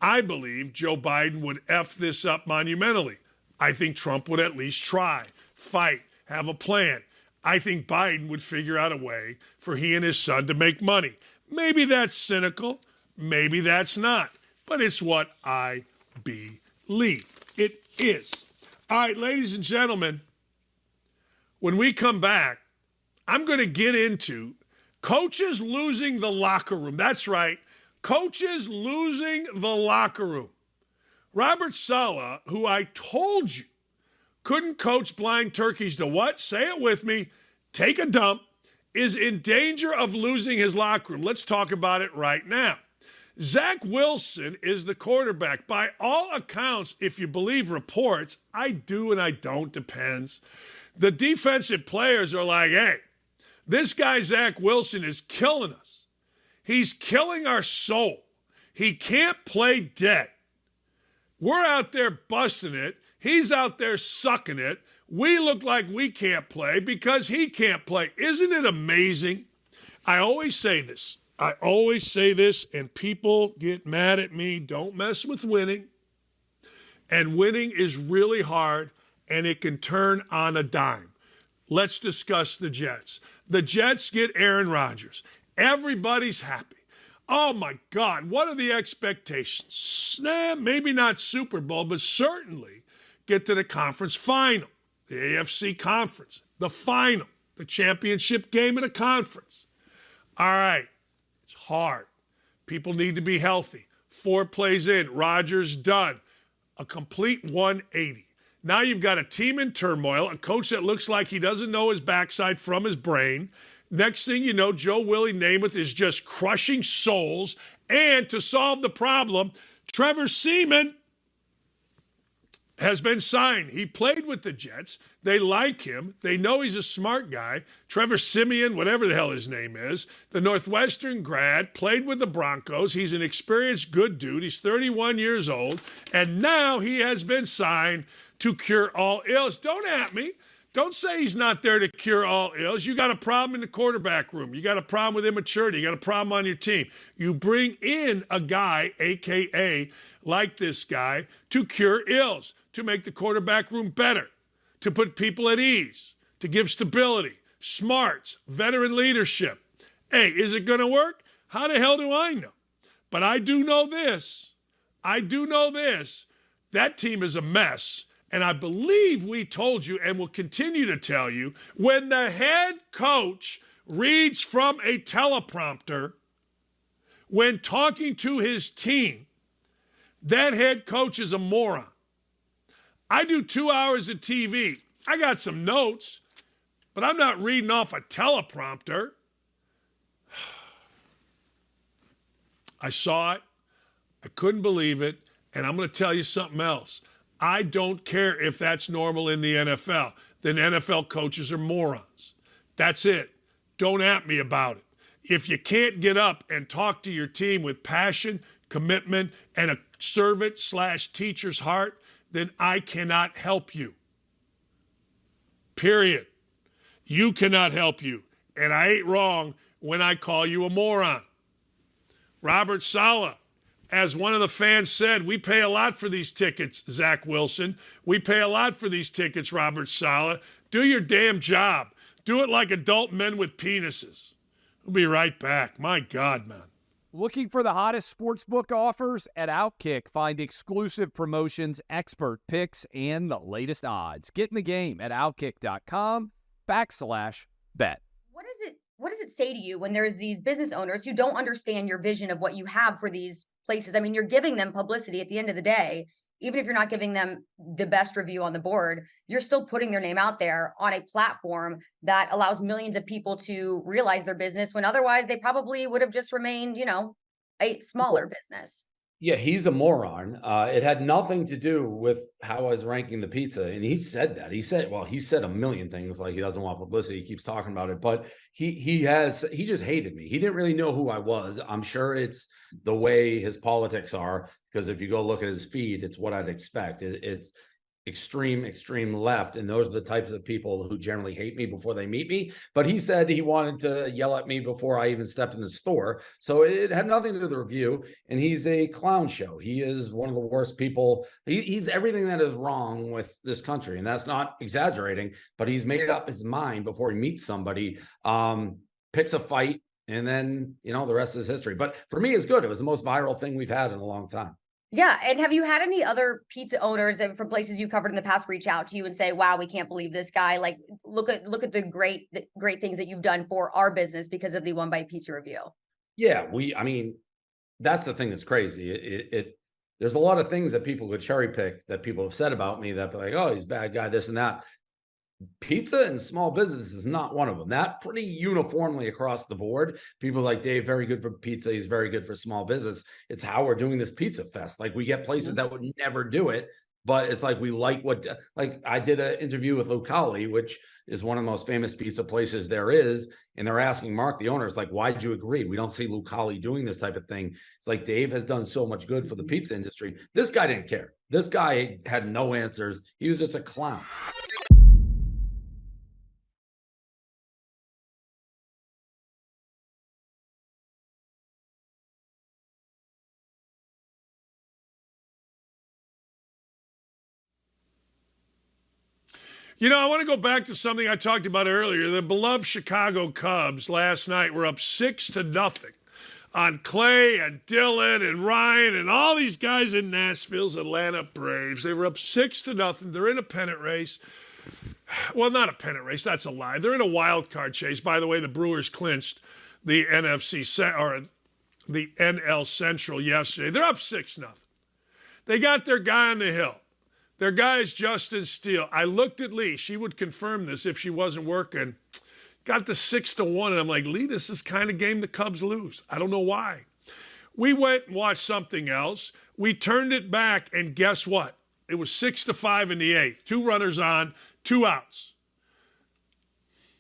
I believe Joe Biden would F this up monumentally. I think Trump would at least try, fight, have a plan. I think Biden would figure out a way for he and his son to make money. Maybe that's cynical. Maybe that's not, but it's what I believe. It is. All right, ladies and gentlemen, when we come back, I'm going to get into coaches losing the locker room. That's right, coaches losing the locker room. Robert Saleh, who I told you couldn't coach blind turkeys to what? Say it with me. Take a dump, is in danger of losing his locker room. Let's talk about it right now. Zach Wilson is the quarterback. By all accounts, if you believe reports, I do and I don't, depends. The defensive players are like, hey, this guy Zach Wilson is killing us. He's killing our soul. He can't play dead. We're out there busting it. He's out there sucking it. We look like we can't play because he can't play. Isn't it amazing? I always say this, and people get mad at me. Don't mess with winning. And winning is really hard, and it can turn on a dime. Let's discuss the Jets. The Jets get Aaron Rodgers. Everybody's happy. Oh, my God, what are the expectations? Maybe not Super Bowl, but certainly get to the conference final, the AFC conference, the final, the championship game of the conference. All right, it's hard. People need to be healthy. 4 plays in, Rodgers done. A complete 180. Now you've got a team in turmoil, a coach that looks like he doesn't know his backside from his brain. Next thing you know, Joe Willie Namath is just crushing souls. And to solve the problem, Trevor Seaman has been signed. He played with the Jets. They like him. They know he's a smart guy. Trevor Siemian, whatever the hell his name is, the Northwestern grad, played with the Broncos. He's an experienced, good dude. He's 31 years old. And now he has been signed to cure all ills. Don't at me. Don't say he's not there to cure all ills. You got a problem in the quarterback room. You got a problem with immaturity. You got a problem on your team. You bring in a guy, a.k.a. like this guy, to cure ills, to make the quarterback room better, to put people at ease, to give stability, smarts, veteran leadership. Hey, is it going to work? How the hell do I know? But I do know this. That team is a mess. And I believe we told you and will continue to tell you, when the head coach reads from a teleprompter when talking to his team, that head coach is a moron. I do 2 hours of TV. I got some notes, but I'm not reading off a teleprompter. I saw it. I couldn't believe it. And I'm going to tell you something else. I don't care if that's normal in the NFL. Then NFL coaches are morons. That's it. Don't at me about it. If you can't get up and talk to your team with passion, commitment, and a servant/teacher's heart, then I cannot help you. Period. You cannot help you. And I ain't wrong when I call you a moron. Robert Saleh, as one of the fans said, we pay a lot for these tickets, Zach Wilson. We pay a lot for these tickets, Robert Saleh. Do your damn job. Do it like adult men with penises. We'll be right back. My God, man. Looking for the hottest sportsbook offers? At OutKick, find exclusive promotions, expert picks, and the latest odds. Get in the game at OutKick.com/bet. What does it say to you when there's these business owners who don't understand your vision of what you have for these places? I mean, you're giving them publicity at the end of the day. Even if you're not giving them the best review on the board, you're still putting their name out there on a platform that allows millions of people to realize their business when otherwise they probably would have just remained, a smaller business. Yeah, he's a moron. It had nothing to do with how I was ranking the pizza. And he said that. He said a million things, like he doesn't want publicity. He keeps talking about it, but he just hated me. He didn't really know who I was. I'm sure it's the way his politics are, because if you go look at his feed, it's what I'd expect. It's extreme left, and those are the types of people who generally hate me before they meet me. But he said he wanted to yell at me before I even stepped in the store, so it had nothing to do with the review. And he's a clown show. He is one of the worst people. He's everything that is wrong with this country, and that's not exaggerating. But he's made up his mind before he meets somebody, picks a fight, And then, the rest is history. But for me, it's good. It was the most viral thing we've had in a long time. Yeah. And have you had any other pizza owners from places you covered in the past reach out to you and say, wow, we can't believe this guy? Like, look at the great things that you've done for our business because of the One Bite Pizza review. Yeah, that's the thing that's crazy. There's a lot of things that people could cherry pick that people have said about me that be like, oh, he's a bad guy, this and that. Pizza and small business is not one of them. That pretty uniformly across the board. People like Dave, very good for pizza. He's very good for small business. It's how we're doing this pizza fest. Like we get places that would never do it, but it's like we like I did an interview with Lucali, which is one of the most famous pizza places there is. And they're asking Mark, the owner, is like, why'd you agree? We don't see Lucali doing this type of thing. It's like Dave has done so much good for the pizza industry. This guy didn't care. This guy had no answers. He was just a clown. I want to go back to something I talked about earlier. The beloved Chicago Cubs last night were up 6-0 on Clay and Dylan and Ryan and all these guys in Nashville's Atlanta Braves. They were up 6-0. They're in a pennant race. Well, not a pennant race. That's a lie. They're in a wild card chase. By the way, the Brewers clinched the the NL Central yesterday. They're up 6-0. They got their guy on the hill. Their guy is Justin Steele. I looked at Lee. She would confirm this if she wasn't working. Got the 6-1, and I'm like, Lee, this is kind of game the Cubs lose. I don't know why. We went and watched something else. We turned it back, and guess what? It was 6-5 in the eighth. 2 runners on, 2 outs.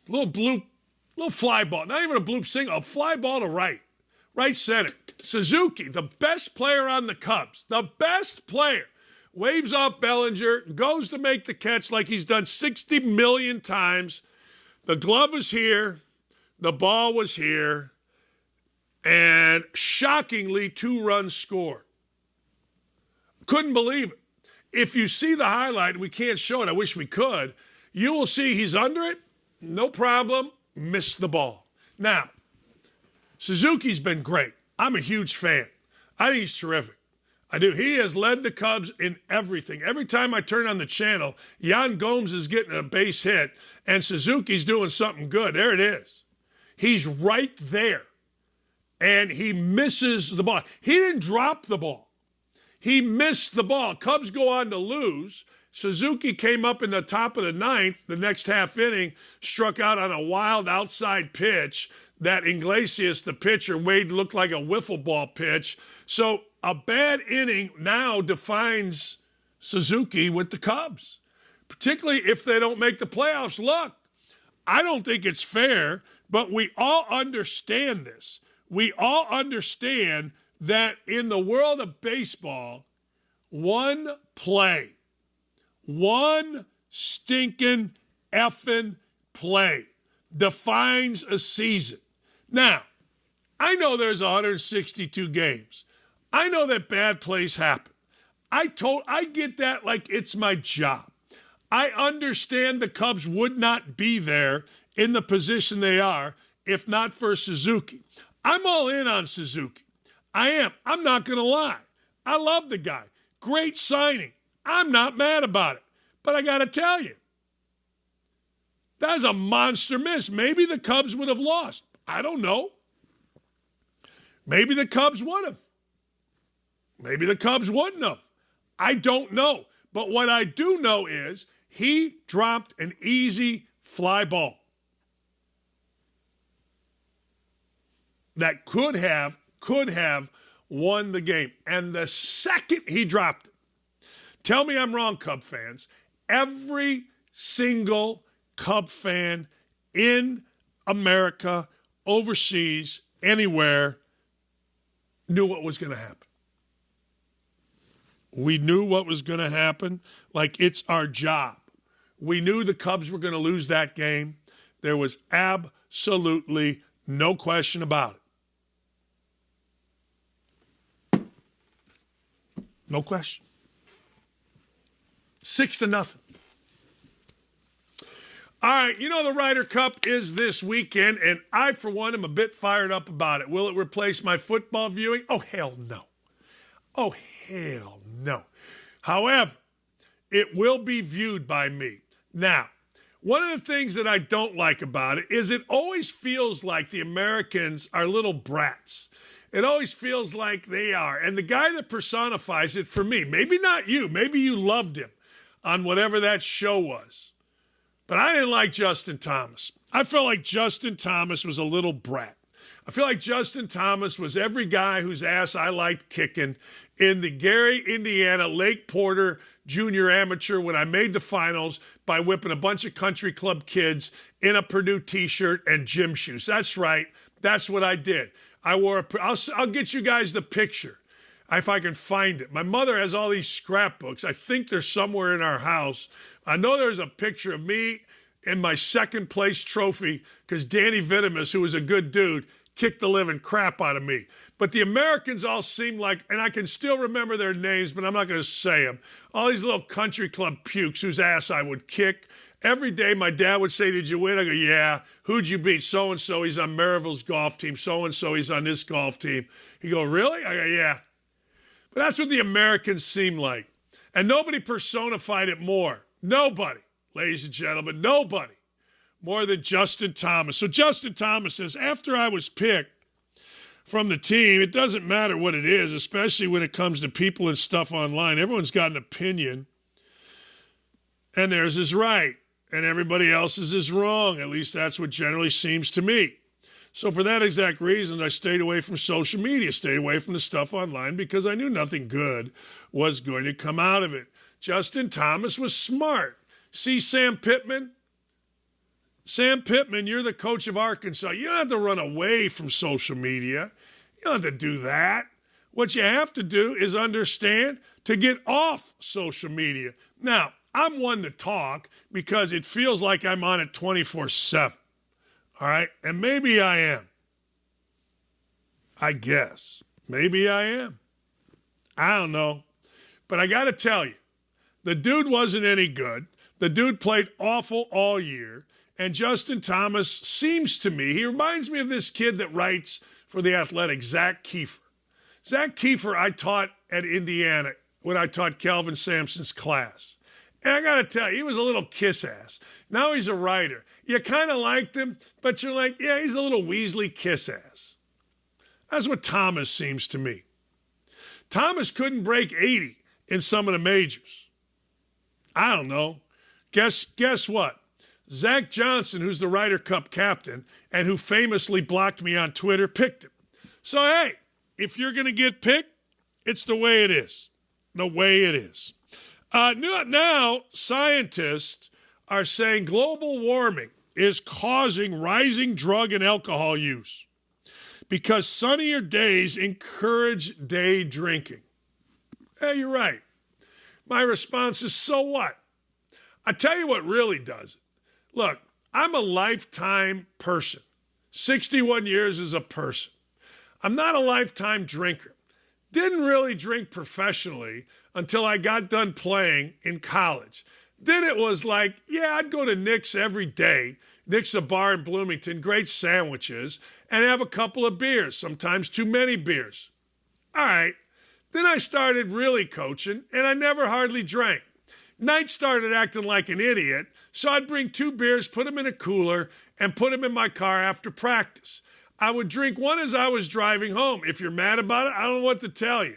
Little fly ball. Not even a bloop single. A fly ball to right center. Suzuki, the best player on the Cubs, the best player, waves off Bellinger, goes to make the catch like he's done 60 million times. The glove was here. The ball was here. And shockingly, 2 runs scored. Couldn't believe it. If you see the highlight, we can't show it. I wish we could. You will see he's under it. No problem. Missed the ball. Now, Suzuki's been great. I'm a huge fan. I think he's terrific. I do. He has led the Cubs in everything. Every time I turn on the channel, Yan Gomes is getting a base hit, and Suzuki's doing something good. There it is. He's right there, and he misses the ball. He didn't drop the ball. He missed the ball. Cubs go on to lose. Suzuki came up in the top of the ninth, the next half inning, struck out on a wild outside pitch that Iglesias, the pitcher, made look like a wiffle ball pitch. So a bad inning now defines Suzuki with the Cubs, particularly if they don't make the playoffs. Look, I don't think it's fair, but we all understand this. We all understand that in the world of baseball, one play, one stinking effing play defines a season. Now, I know there's 162 games. I know that bad plays happen. I get that like it's my job. I understand the Cubs would not be there in the position they are if not for Suzuki. I'm all in on Suzuki. I am. I'm not going to lie. I love the guy. Great signing. I'm not mad about it. But I got to tell you, that was a monster miss. Maybe the Cubs would have lost. I don't know. Maybe the Cubs would have. Maybe the Cubs wouldn't have. I don't know. But what I do know is he dropped an easy fly ball that could have won the game. And the second he dropped it, tell me I'm wrong, Cub fans, every single Cub fan in America, overseas, anywhere, knew what was going to happen. We knew what was going to happen, like it's our job. We knew the Cubs were going to lose that game. There was absolutely no question about it. No question. 6-0. All right, you know the Ryder Cup is this weekend, and I, for one, am a bit fired up about it. Will it replace my football viewing? Oh, hell no. Oh, hell no. However, it will be viewed by me. Now, one of the things that I don't like about it is it always feels like the Americans are little brats. It always feels like they are. And the guy that personifies it for me, maybe not you, maybe you loved him on whatever that show was. But I didn't like Justin Thomas. I felt like Justin Thomas was a little brat. I feel like Justin Thomas was every guy whose ass I liked kicking in the Gary, Indiana, Lake Porter Junior Amateur when I made the finals by whipping a bunch of country club kids in a Purdue t-shirt and gym shoes. That's right. That's what I did. I'll get you guys the picture if I can find it. My mother has all these scrapbooks. I think they're somewhere in our house. I know there's a picture of me in my second place trophy because Danny Vitamus, who was a good dude, kicked the living crap out of me. But the Americans all seem like, and I can still remember their names, but I'm not going to say them, all these little country club pukes whose ass I would kick. Every day my dad would say, did you win? I go, yeah. Who'd you beat? So-and-so. He's on Maryville's golf team. So-and-so. He's on this golf team. He go, really? I go, yeah. But that's what the Americans seem like. And nobody personified it more. Nobody, ladies and gentlemen, nobody more than Justin Thomas. So Justin Thomas says, after I was picked from the team, it doesn't matter what it is, especially when it comes to people and stuff online. Everyone's got an opinion, and theirs is right, and everybody else's is wrong. At least that's what generally seems to me. So for that exact reason, I stayed away from social media, stayed away from the stuff online because I knew nothing good was going to come out of it. Justin Thomas was smart. See Sam Pittman? Sam Pittman, you're the coach of Arkansas. You don't have to run away from social media. You don't have to do that. What you have to do is understand to get off social media. Now, I'm one to talk because it feels like I'm on it 24/7. All right? And maybe I am. I guess. Maybe I am. I don't know. But I got to tell you, the dude wasn't any good. The dude played awful all year. And Justin Thomas seems to me, he reminds me of this kid that writes for The Athletic, Zach Kiefer. Zach Kiefer I taught at Indiana when I taught Calvin Sampson's class. And I got to tell you, he was a little kiss ass. Now he's a writer. You kind of liked him, but you're like, yeah, he's a little Weasley kiss ass. That's what Thomas seems to me. Thomas couldn't break 80 in some of the majors. I don't know. Guess what? Zach Johnson, who's the Ryder Cup captain and who famously blocked me on Twitter, picked him. So, hey, if you're going to get picked, it's the way it is. The way it is. Now, scientists are saying global warming is causing rising drug and alcohol use because sunnier days encourage day drinking. Hey, you're right. My response is, so what? I tell you what really does it. Look, I'm a lifetime person. 61 years as a person. I'm not a lifetime drinker. Didn't really drink professionally until I got done playing in college. Then it was like, yeah, I'd go to Nick's every day. Nick's a bar in Bloomington, great sandwiches, and have a couple of beers, sometimes too many beers. All right. Then I started really coaching, and I never hardly drank. Knight started acting like an idiot, so I'd bring 2 beers, put them in a cooler, and put them in my car after practice. I would drink one as I was driving home. If you're mad about it, I don't know what to tell you.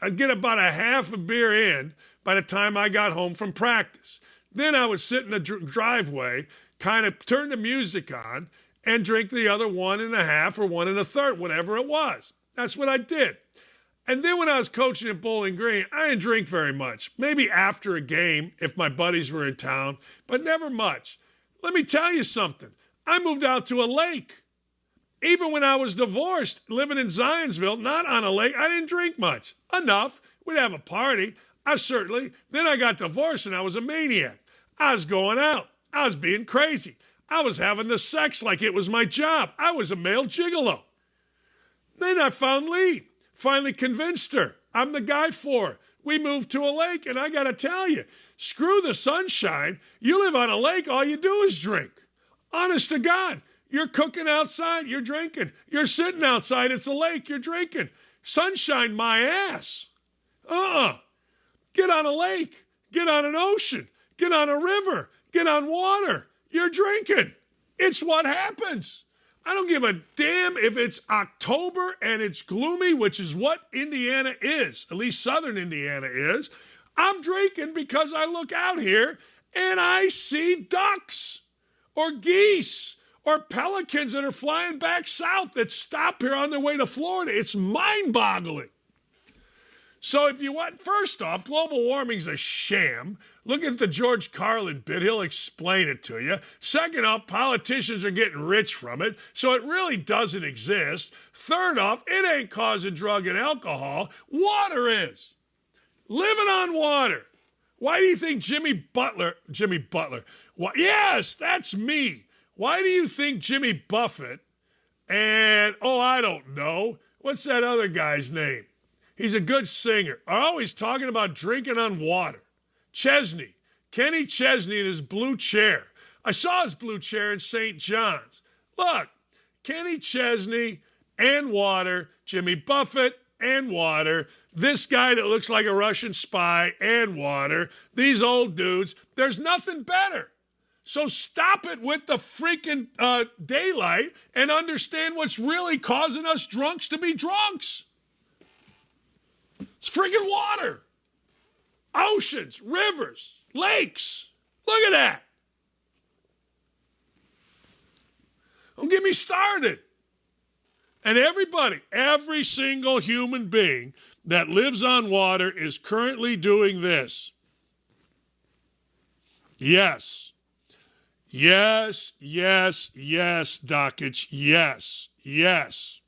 I'd get about a half a beer in by the time I got home from practice. Then I would sit in the driveway, kind of turn the music on, and drink the other 1.5 or 1 1/3, whatever it was. That's what I did. And then when I was coaching at Bowling Green, I didn't drink very much. Maybe after a game if my buddies were in town, but never much. Let me tell you something. I moved out to a lake. Even when I was divorced, living in Zionsville, not on a lake, I didn't drink much. Enough. We'd have a party. Then I got divorced and I was a maniac. I was going out. I was being crazy. I was having the sex like it was my job. I was a male gigolo. Then I found Lee. Finally convinced her I'm the guy for her. we moved to a lake, and I got to tell you, screw the sunshine. You live on a lake, all you do is drink. Honest to God, you're cooking outside, you're drinking. You're sitting outside, it's a lake, you're drinking. Sunshine, my ass. Get on a lake, get on an ocean, get on a river, get on water. You're drinking. It's what happens. I don't give a damn if it's October and it's gloomy, which is what Indiana is, at least southern Indiana is. I'm drinking because I look out here and I see ducks or geese or pelicans that are flying back south that stop here on their way to Florida. It's mind-boggling. So if you want, first off, global warming's a sham. Look at the George Carlin bit. He'll explain it to you. Second off, politicians are getting rich from it, so it really doesn't exist. Third off, it ain't causing drug and alcohol. Water is. Living on water. Why do you think Jimmy Butler, yes, that's me. Why do you think Jimmy Buffett and, I don't know, what's that other guy's name? He's a good singer. Are always talking about drinking on water. Chesney, Kenny Chesney in his blue chair. I saw his blue chair in St. John's. Look, Kenny Chesney and water, Jimmy Buffett and water, this guy that looks like a Russian spy and water, these old dudes, there's nothing better. So stop it with the freaking daylight and understand what's really causing us drunks to be drunks. It's freaking water. Oceans, rivers, lakes. Look at that. Don't get me started. And everybody, every single human being that lives on water is currently doing this. Yes. Yes, yes, yes, Dakich. Yes, yes.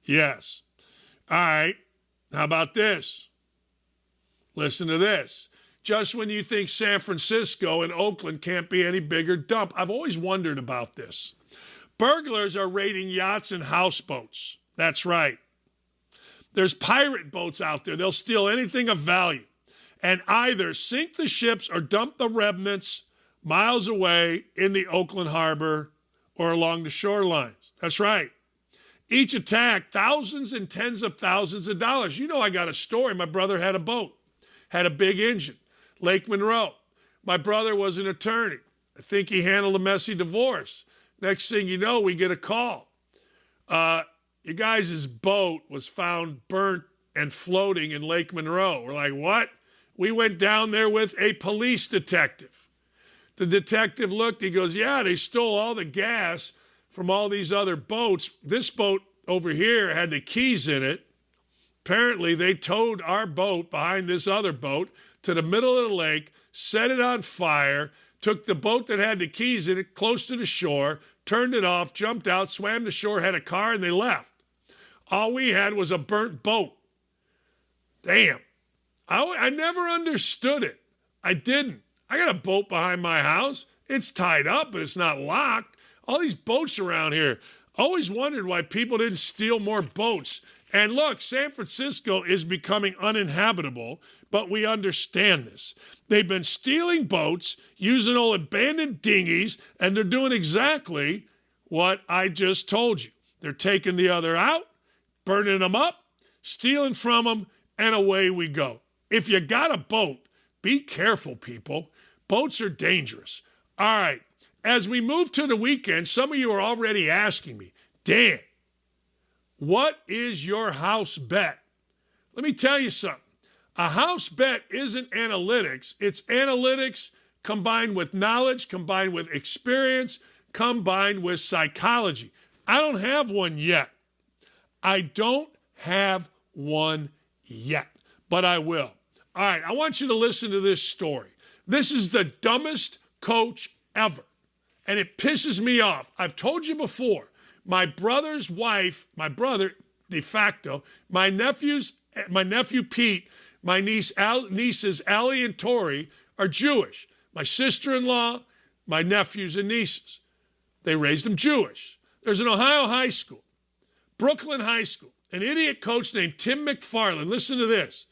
Yes. All right. How about this? Listen to this. Just when you think San Francisco and Oakland can't be any bigger dump, I've always wondered about this. Burglars are raiding yachts and houseboats. That's right. There's pirate boats out there. They'll steal anything of value and either sink the ships or dump the remnants miles away in the Oakland Harbor or along the shorelines. That's right. Each attack, thousands and tens of thousands of dollars. You know, I got a story. My brother had a boat, had a big engine, Lake Monroe. My brother was an attorney. I think he handled a messy divorce. Next thing you know, we get a call. You guys' boat was found burnt and floating in Lake Monroe. We're like, what? We went down there with a police detective. The detective looked, he goes, yeah, they stole all the gas from all these other boats. This boat over here had the keys in it. Apparently, they towed our boat behind this other boat to the middle of the lake, set it on fire, took the boat that had the keys in it close to the shore, turned it off, jumped out, swam to shore, had a car, and they left. All we had was a burnt boat. Damn. I never understood it. I didn't. I got a boat behind my house. It's tied up, but it's not locked. All these boats around here. Always wondered why people didn't steal more boats. And look, San Francisco is becoming uninhabitable, but we understand this. They've been stealing boats, using old abandoned dinghies, and they're doing exactly what I just told you. They're taking the other out, burning them up, stealing from them, and away we go. If you got a boat, be careful, people. Boats are dangerous. All right. As we move to the weekend, some of you are already asking me, Dan, what is your house bet? Let me tell you something. A house bet isn't analytics. It's analytics combined with knowledge, combined with experience, combined with psychology. I don't have one yet. I don't have one yet, but I will. All right, I want you to listen to this story. This is the dumbest coach ever, and it pisses me off. I've told you before, my brother's wife, my brother de facto, my nephew Pete, my nieces Allie and Tori are Jewish. My sister-in-law, my nephews and nieces, they raised them Jewish. There's an Ohio high school, Brooklyn High School, an idiot coach named Tim McFarland. Listen to this.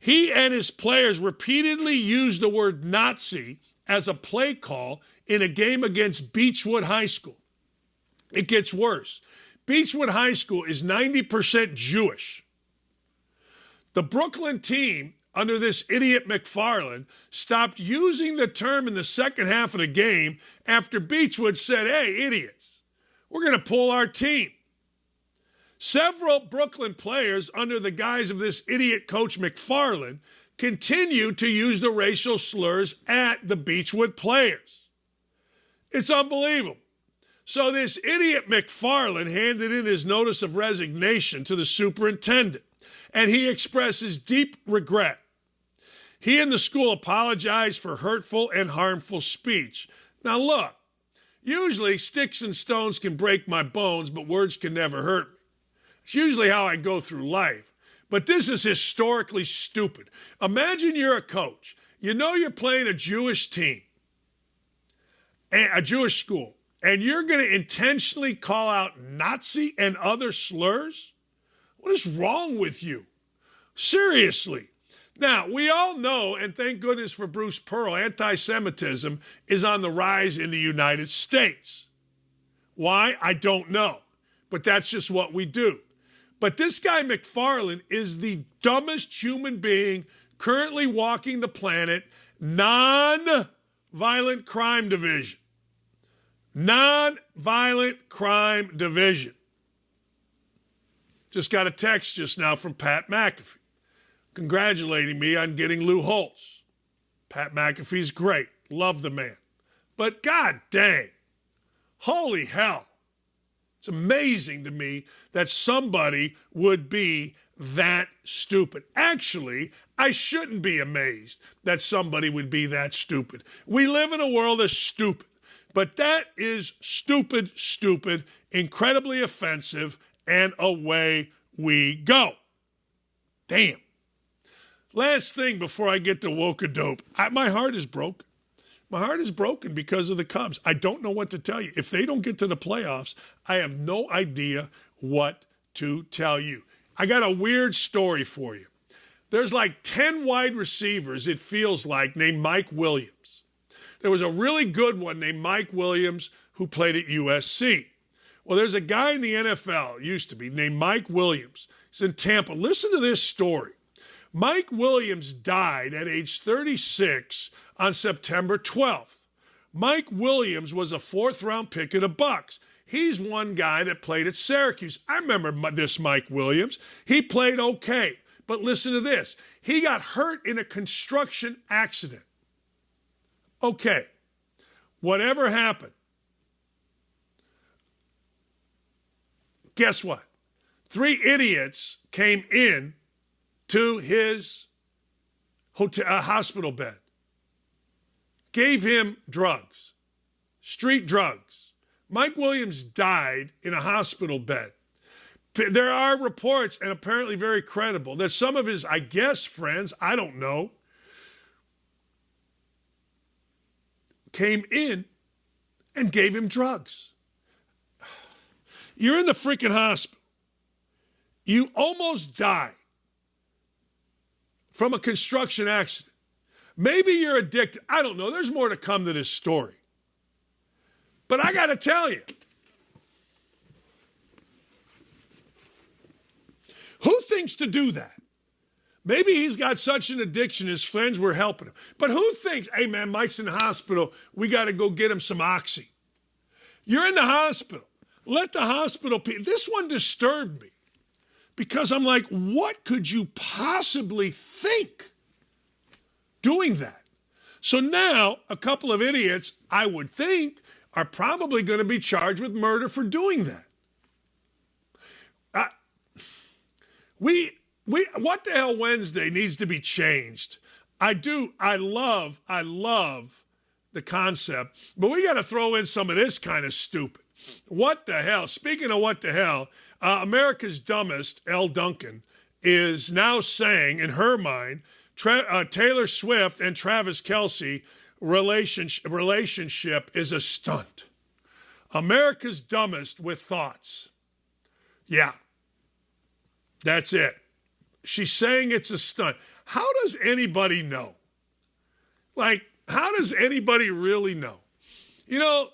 He and his players repeatedly used the word Nazi as a play call in a game against Beechwood High School. It gets worse. Beechwood High School is 90% Jewish. The Brooklyn team, under this idiot McFarland, stopped using the term in the second half of the game after Beechwood said, hey, idiots, we're going to pull our team. Several Brooklyn players, under the guise of this idiot coach McFarland, continued to use the racial slurs at the Beechwood players. It's unbelievable. So this idiot McFarland handed in his notice of resignation to the superintendent, and he expresses deep regret. He and the school apologized for hurtful and harmful speech. Now look, usually sticks and stones can break my bones, but words can never hurt me. It's usually how I go through life. But this is historically stupid. Imagine you're a coach. You know you're playing a Jewish team, a Jewish school, and you're going to intentionally call out Nazi and other slurs? What is wrong with you? Seriously. Now, we all know, and thank goodness for Bruce Pearl, anti-Semitism is on the rise in the United States. Why? I don't know. But that's just what we do. But this guy McFarland is the dumbest human being currently walking the planet. Non-violent crime division. Non-violent crime division. Just got a text just now from Pat McAfee congratulating me on getting Lou Holtz. Pat McAfee's great. Love the man. But god dang, holy hell. It's amazing to me that somebody would be that stupid. Actually, I shouldn't be amazed that somebody would be that stupid. We live in a world of stupid. But that is stupid, stupid, incredibly offensive, and away we go. Damn. Last thing before I get to woke-a-dope. My heart is broken. My heart is broken because of the Cubs. I don't know what to tell you. If they don't get to the playoffs, I have no idea what to tell you. I got a weird story for you. There's like 10 wide receivers, it feels like, named Mike Williams. There was a really good one named Mike Williams who played at USC. Well, there's a guy in the NFL, used to be, named Mike Williams. He's in Tampa. Listen to this story. Mike Williams died at age 36 on September 12th. Mike Williams was a fourth-round pick of the Bucs. He's one guy that played at Syracuse. I remember this Mike Williams. He played okay. But listen to this. He got hurt in a construction accident. Okay. Whatever happened. Guess what? 3 idiots came in to his hospital bed. Gave him drugs. Street drugs. Mike Williams died in a hospital bed. There are reports, and apparently very credible, that some of his, I guess, friends, I don't know, came in and gave him drugs. You're in the freaking hospital. You almost died from a construction accident. Maybe you're addicted. I don't know. There's more to come to this story. But I got to tell you, who thinks to do that? Maybe he's got such an addiction, his friends were helping him. But who thinks, hey man, Mike's in the hospital, we got to go get him some oxy. You're in the hospital. Let the hospital people. This one disturbed me because I'm like, what could you possibly think doing that? So now a couple of idiots, I would think, are probably going to be charged with murder for doing that. What the hell Wednesday needs to be changed. I love the concept, but we got to throw in some of this kind of stupid. What the hell? Speaking of what the hell, America's dumbest, Elle Duncan, is now saying, in her mind, Taylor Swift and Travis Kelce relationship is a stunt. America's dumbest with thoughts. Yeah. That's it. She's saying it's a stunt. how does anybody know? Like, how does anybody really know? You know,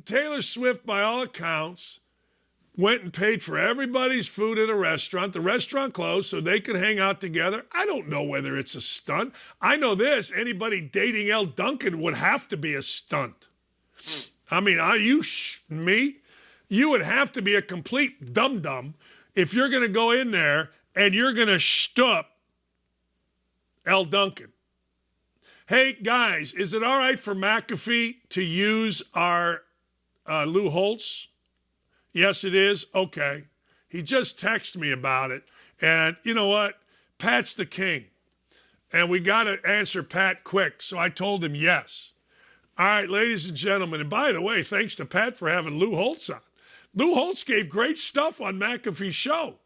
Taylor Swift, by all accounts, went and paid for everybody's food at a restaurant. The restaurant closed so they could hang out together. I don't know whether it's a stunt. I know this. Anybody dating Elle Duncan would have to be a stunt. I mean, me? You would have to be a complete dum-dum if you're going to go in there and you're going to shtup Elle Duncan. Hey, guys, is it all right for McAfee to use our Lou Holtz? Yes, it is? Okay. He just texted me about it. And you know what? Pat's the king. And we got to answer Pat quick. So I told him yes. All right, ladies and gentlemen. And by the way, thanks to Pat for having Lou Holtz on. Lou Holtz gave great stuff on McAfee's show.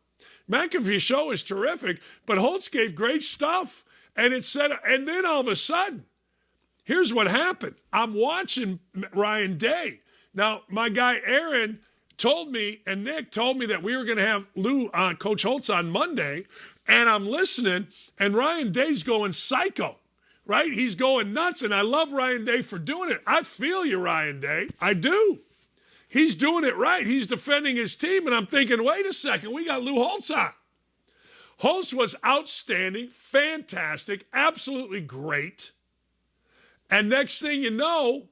McAfee's show is terrific, but Holtz gave great stuff. And it said, and then all of a sudden, here's what happened. I'm watching Ryan Day. Now, my guy Aaron told me, and Nick told me that we were going to have Lou on, Coach Holtz on Monday, and I'm listening, and Ryan Day's going psycho, right? He's going nuts, and I love Ryan Day for doing it. I feel you, Ryan Day. I do. He's doing it right. He's defending his team, and I'm thinking, wait a second, we got Lou Holtz on. Holtz was outstanding, fantastic, absolutely great. And next thing you know,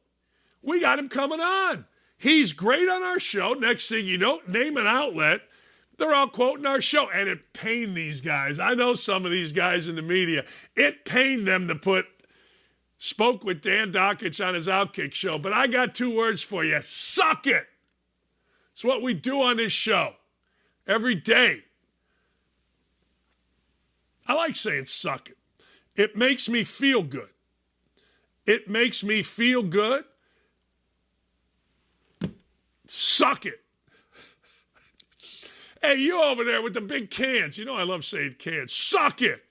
we got him coming on. He's great on our show. Next thing you know, name an outlet, they're all quoting our show. And it pained these guys. I know some of these guys in the media. It pained them to spoke with Dan Dakich on his OutKick show. But I got 2 words for you. Suck it. It's what we do on this show every day. I like saying suck it. It makes me feel good. It makes me feel good. Suck it. Hey, you over there with the big cans. You know I love saying cans. Suck it.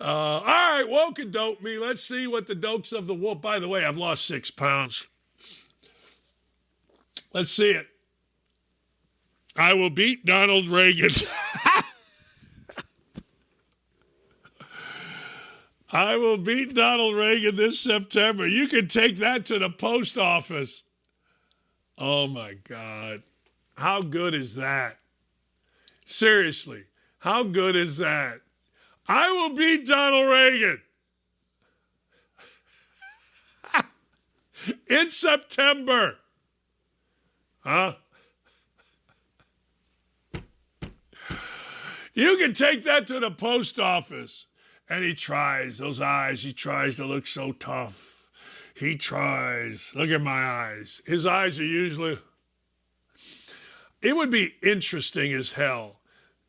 All right, woke and dope me. Let's see what the dokes of the wolf. By the way, I've lost 6 pounds. Let's see it. I will beat Donald Reagan. I will beat Donald Reagan this September. You can take that to the post office. Oh, my God. How good is that? Seriously, how good is that? I will beat Donald Reagan in September. Huh? You can take that to the post office. And he tries, those eyes, he tries to look so tough. He tries. Look at my eyes. His eyes are usually... It would be interesting as hell.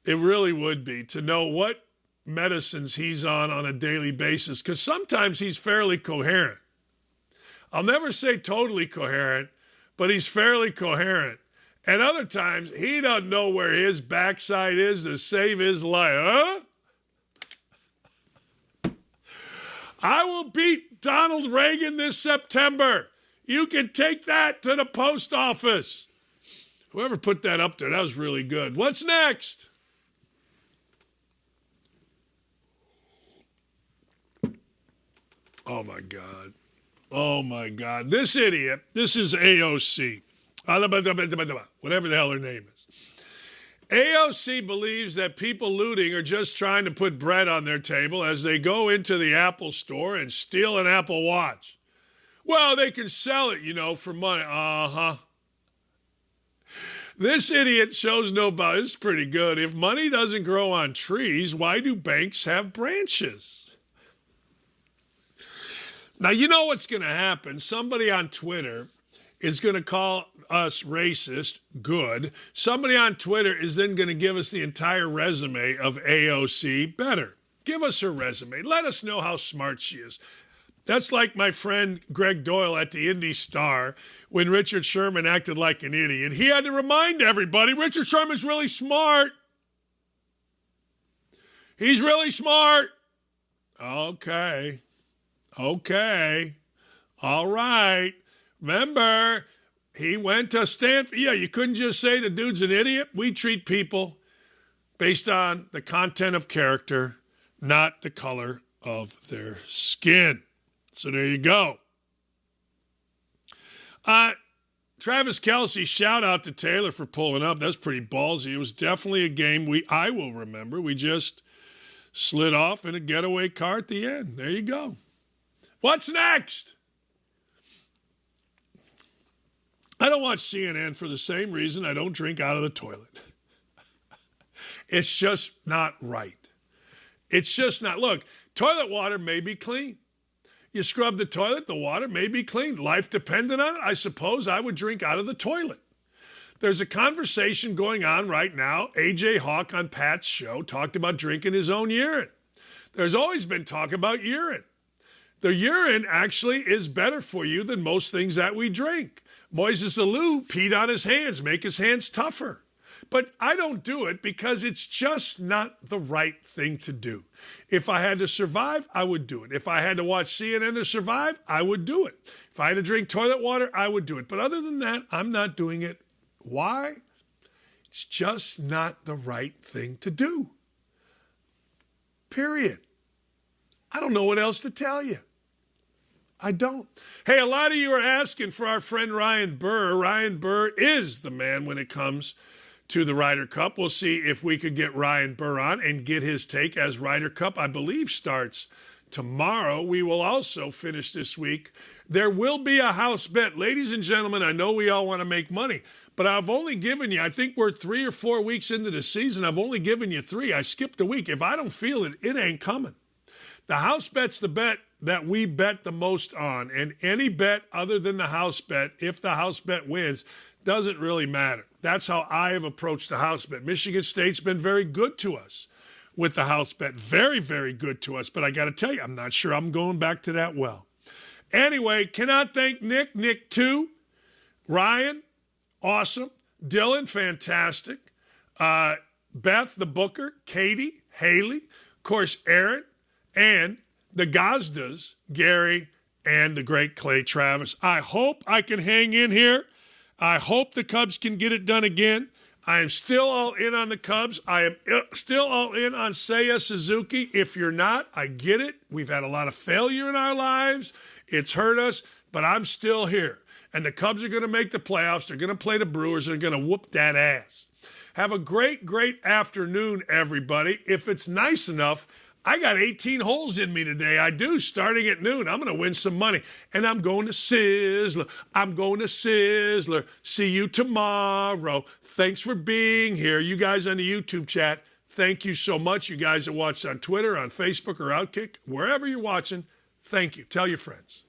It really would be, to know what medicines he's on a daily basis, because sometimes he's fairly coherent. I'll never say totally coherent, but he's fairly coherent. And other times, he doesn't know where his backside is to save his life. Huh? I will beat Donald Reagan this September. You can take that to the post office. Whoever put that up there, that was really good. What's next? Oh, my God. Oh, my God. This idiot, this is AOC. Whatever the hell her name is. AOC believes that people looting are just trying to put bread on their table as they go into the Apple store and steal an Apple Watch. Well, they can sell it, for money. Uh-huh. This idiot shows no body. It's pretty good. If money doesn't grow on trees, why do banks have branches? Now, you know what's going to happen. Somebody on Twitter is going to call us racist. Good. Somebody on Twitter is then going to give us the entire resume of AOC. Better. Give us her resume. Let us know how smart she is. That's like my friend Greg Doyle at the Indy Star when Richard Sherman acted like an idiot. He had to remind everybody, Richard Sherman's really smart. He's really smart. Okay. All right. Remember, he went to Stanford. Yeah, you couldn't just say the dude's an idiot. We treat people based on the content of character, not the color of their skin. So there you go. Travis Kelce, shout out to Taylor for pulling up. That's pretty ballsy. It was definitely a game I will remember. We just slid off in a getaway car at the end. There you go. What's next? I don't watch CNN for the same reason I don't drink out of the toilet. It's just not right. It's just not. Look, toilet water may be clean. You scrub the toilet, the water may be clean. Life dependent on it, I suppose I would drink out of the toilet. There's a conversation going on right now. A.J. Hawk on Pat's show talked about drinking his own urine. There's always been talk about urine. The urine actually is better for you than most things that we drink. Moises Alou peed on his hands, make his hands tougher. But I don't do it because it's just not the right thing to do. If I had to survive, I would do it. If I had to watch CNN to survive, I would do it. If I had to drink toilet water, I would do it. But other than that, I'm not doing it. Why? It's just not the right thing to do. Period. I don't know what else to tell you. I don't. Hey, a lot of you are asking for our friend Ryan Burr. Ryan Burr is the man when it comes to the Ryder Cup. We'll see if we could get Ryan Burr on and get his take as Ryder Cup, I believe, starts tomorrow. We will also finish this week. There will be a house bet. Ladies and gentlemen, I know we all want to make money, but I've only given you, I think we're 3 or 4 weeks into the season. I've only given you 3. I skipped a week. If I don't feel it, it ain't coming. The house bet's the bet that we bet the most on, and any bet other than the house bet, if the house bet wins, doesn't really matter. That's how I have approached the house bet. Michigan State's been very good to us with the house bet. Very, very good to us. But I got to tell you, I'm not sure I'm going back to that well. Anyway, cannot thank Nick. Nick 2. Ryan, awesome. Dylan, fantastic. Beth, the Booker. Katie, Haley. Of course, Aaron. And the Gazdas, Gary, and the great Clay Travis. I hope I can hang in here. I hope the Cubs can get it done again. I am still all in on the Cubs. I am still all in on Seiya Suzuki. If you're not, I get it. We've had a lot of failure in our lives. It's hurt us, but I'm still here. And the Cubs are going to make the playoffs. They're going to play the Brewers. They're going to whoop that ass. Have a great, great afternoon, everybody. If it's nice enough, I got 18 holes in me today. I do, starting at noon. I'm going to win some money. And I'm going to Sizzler. I'm going to Sizzler. See you tomorrow. Thanks for being here. You guys on the YouTube chat, thank you so much. You guys that watched on Twitter, on Facebook, or OutKick, wherever you're watching, thank you. Tell your friends.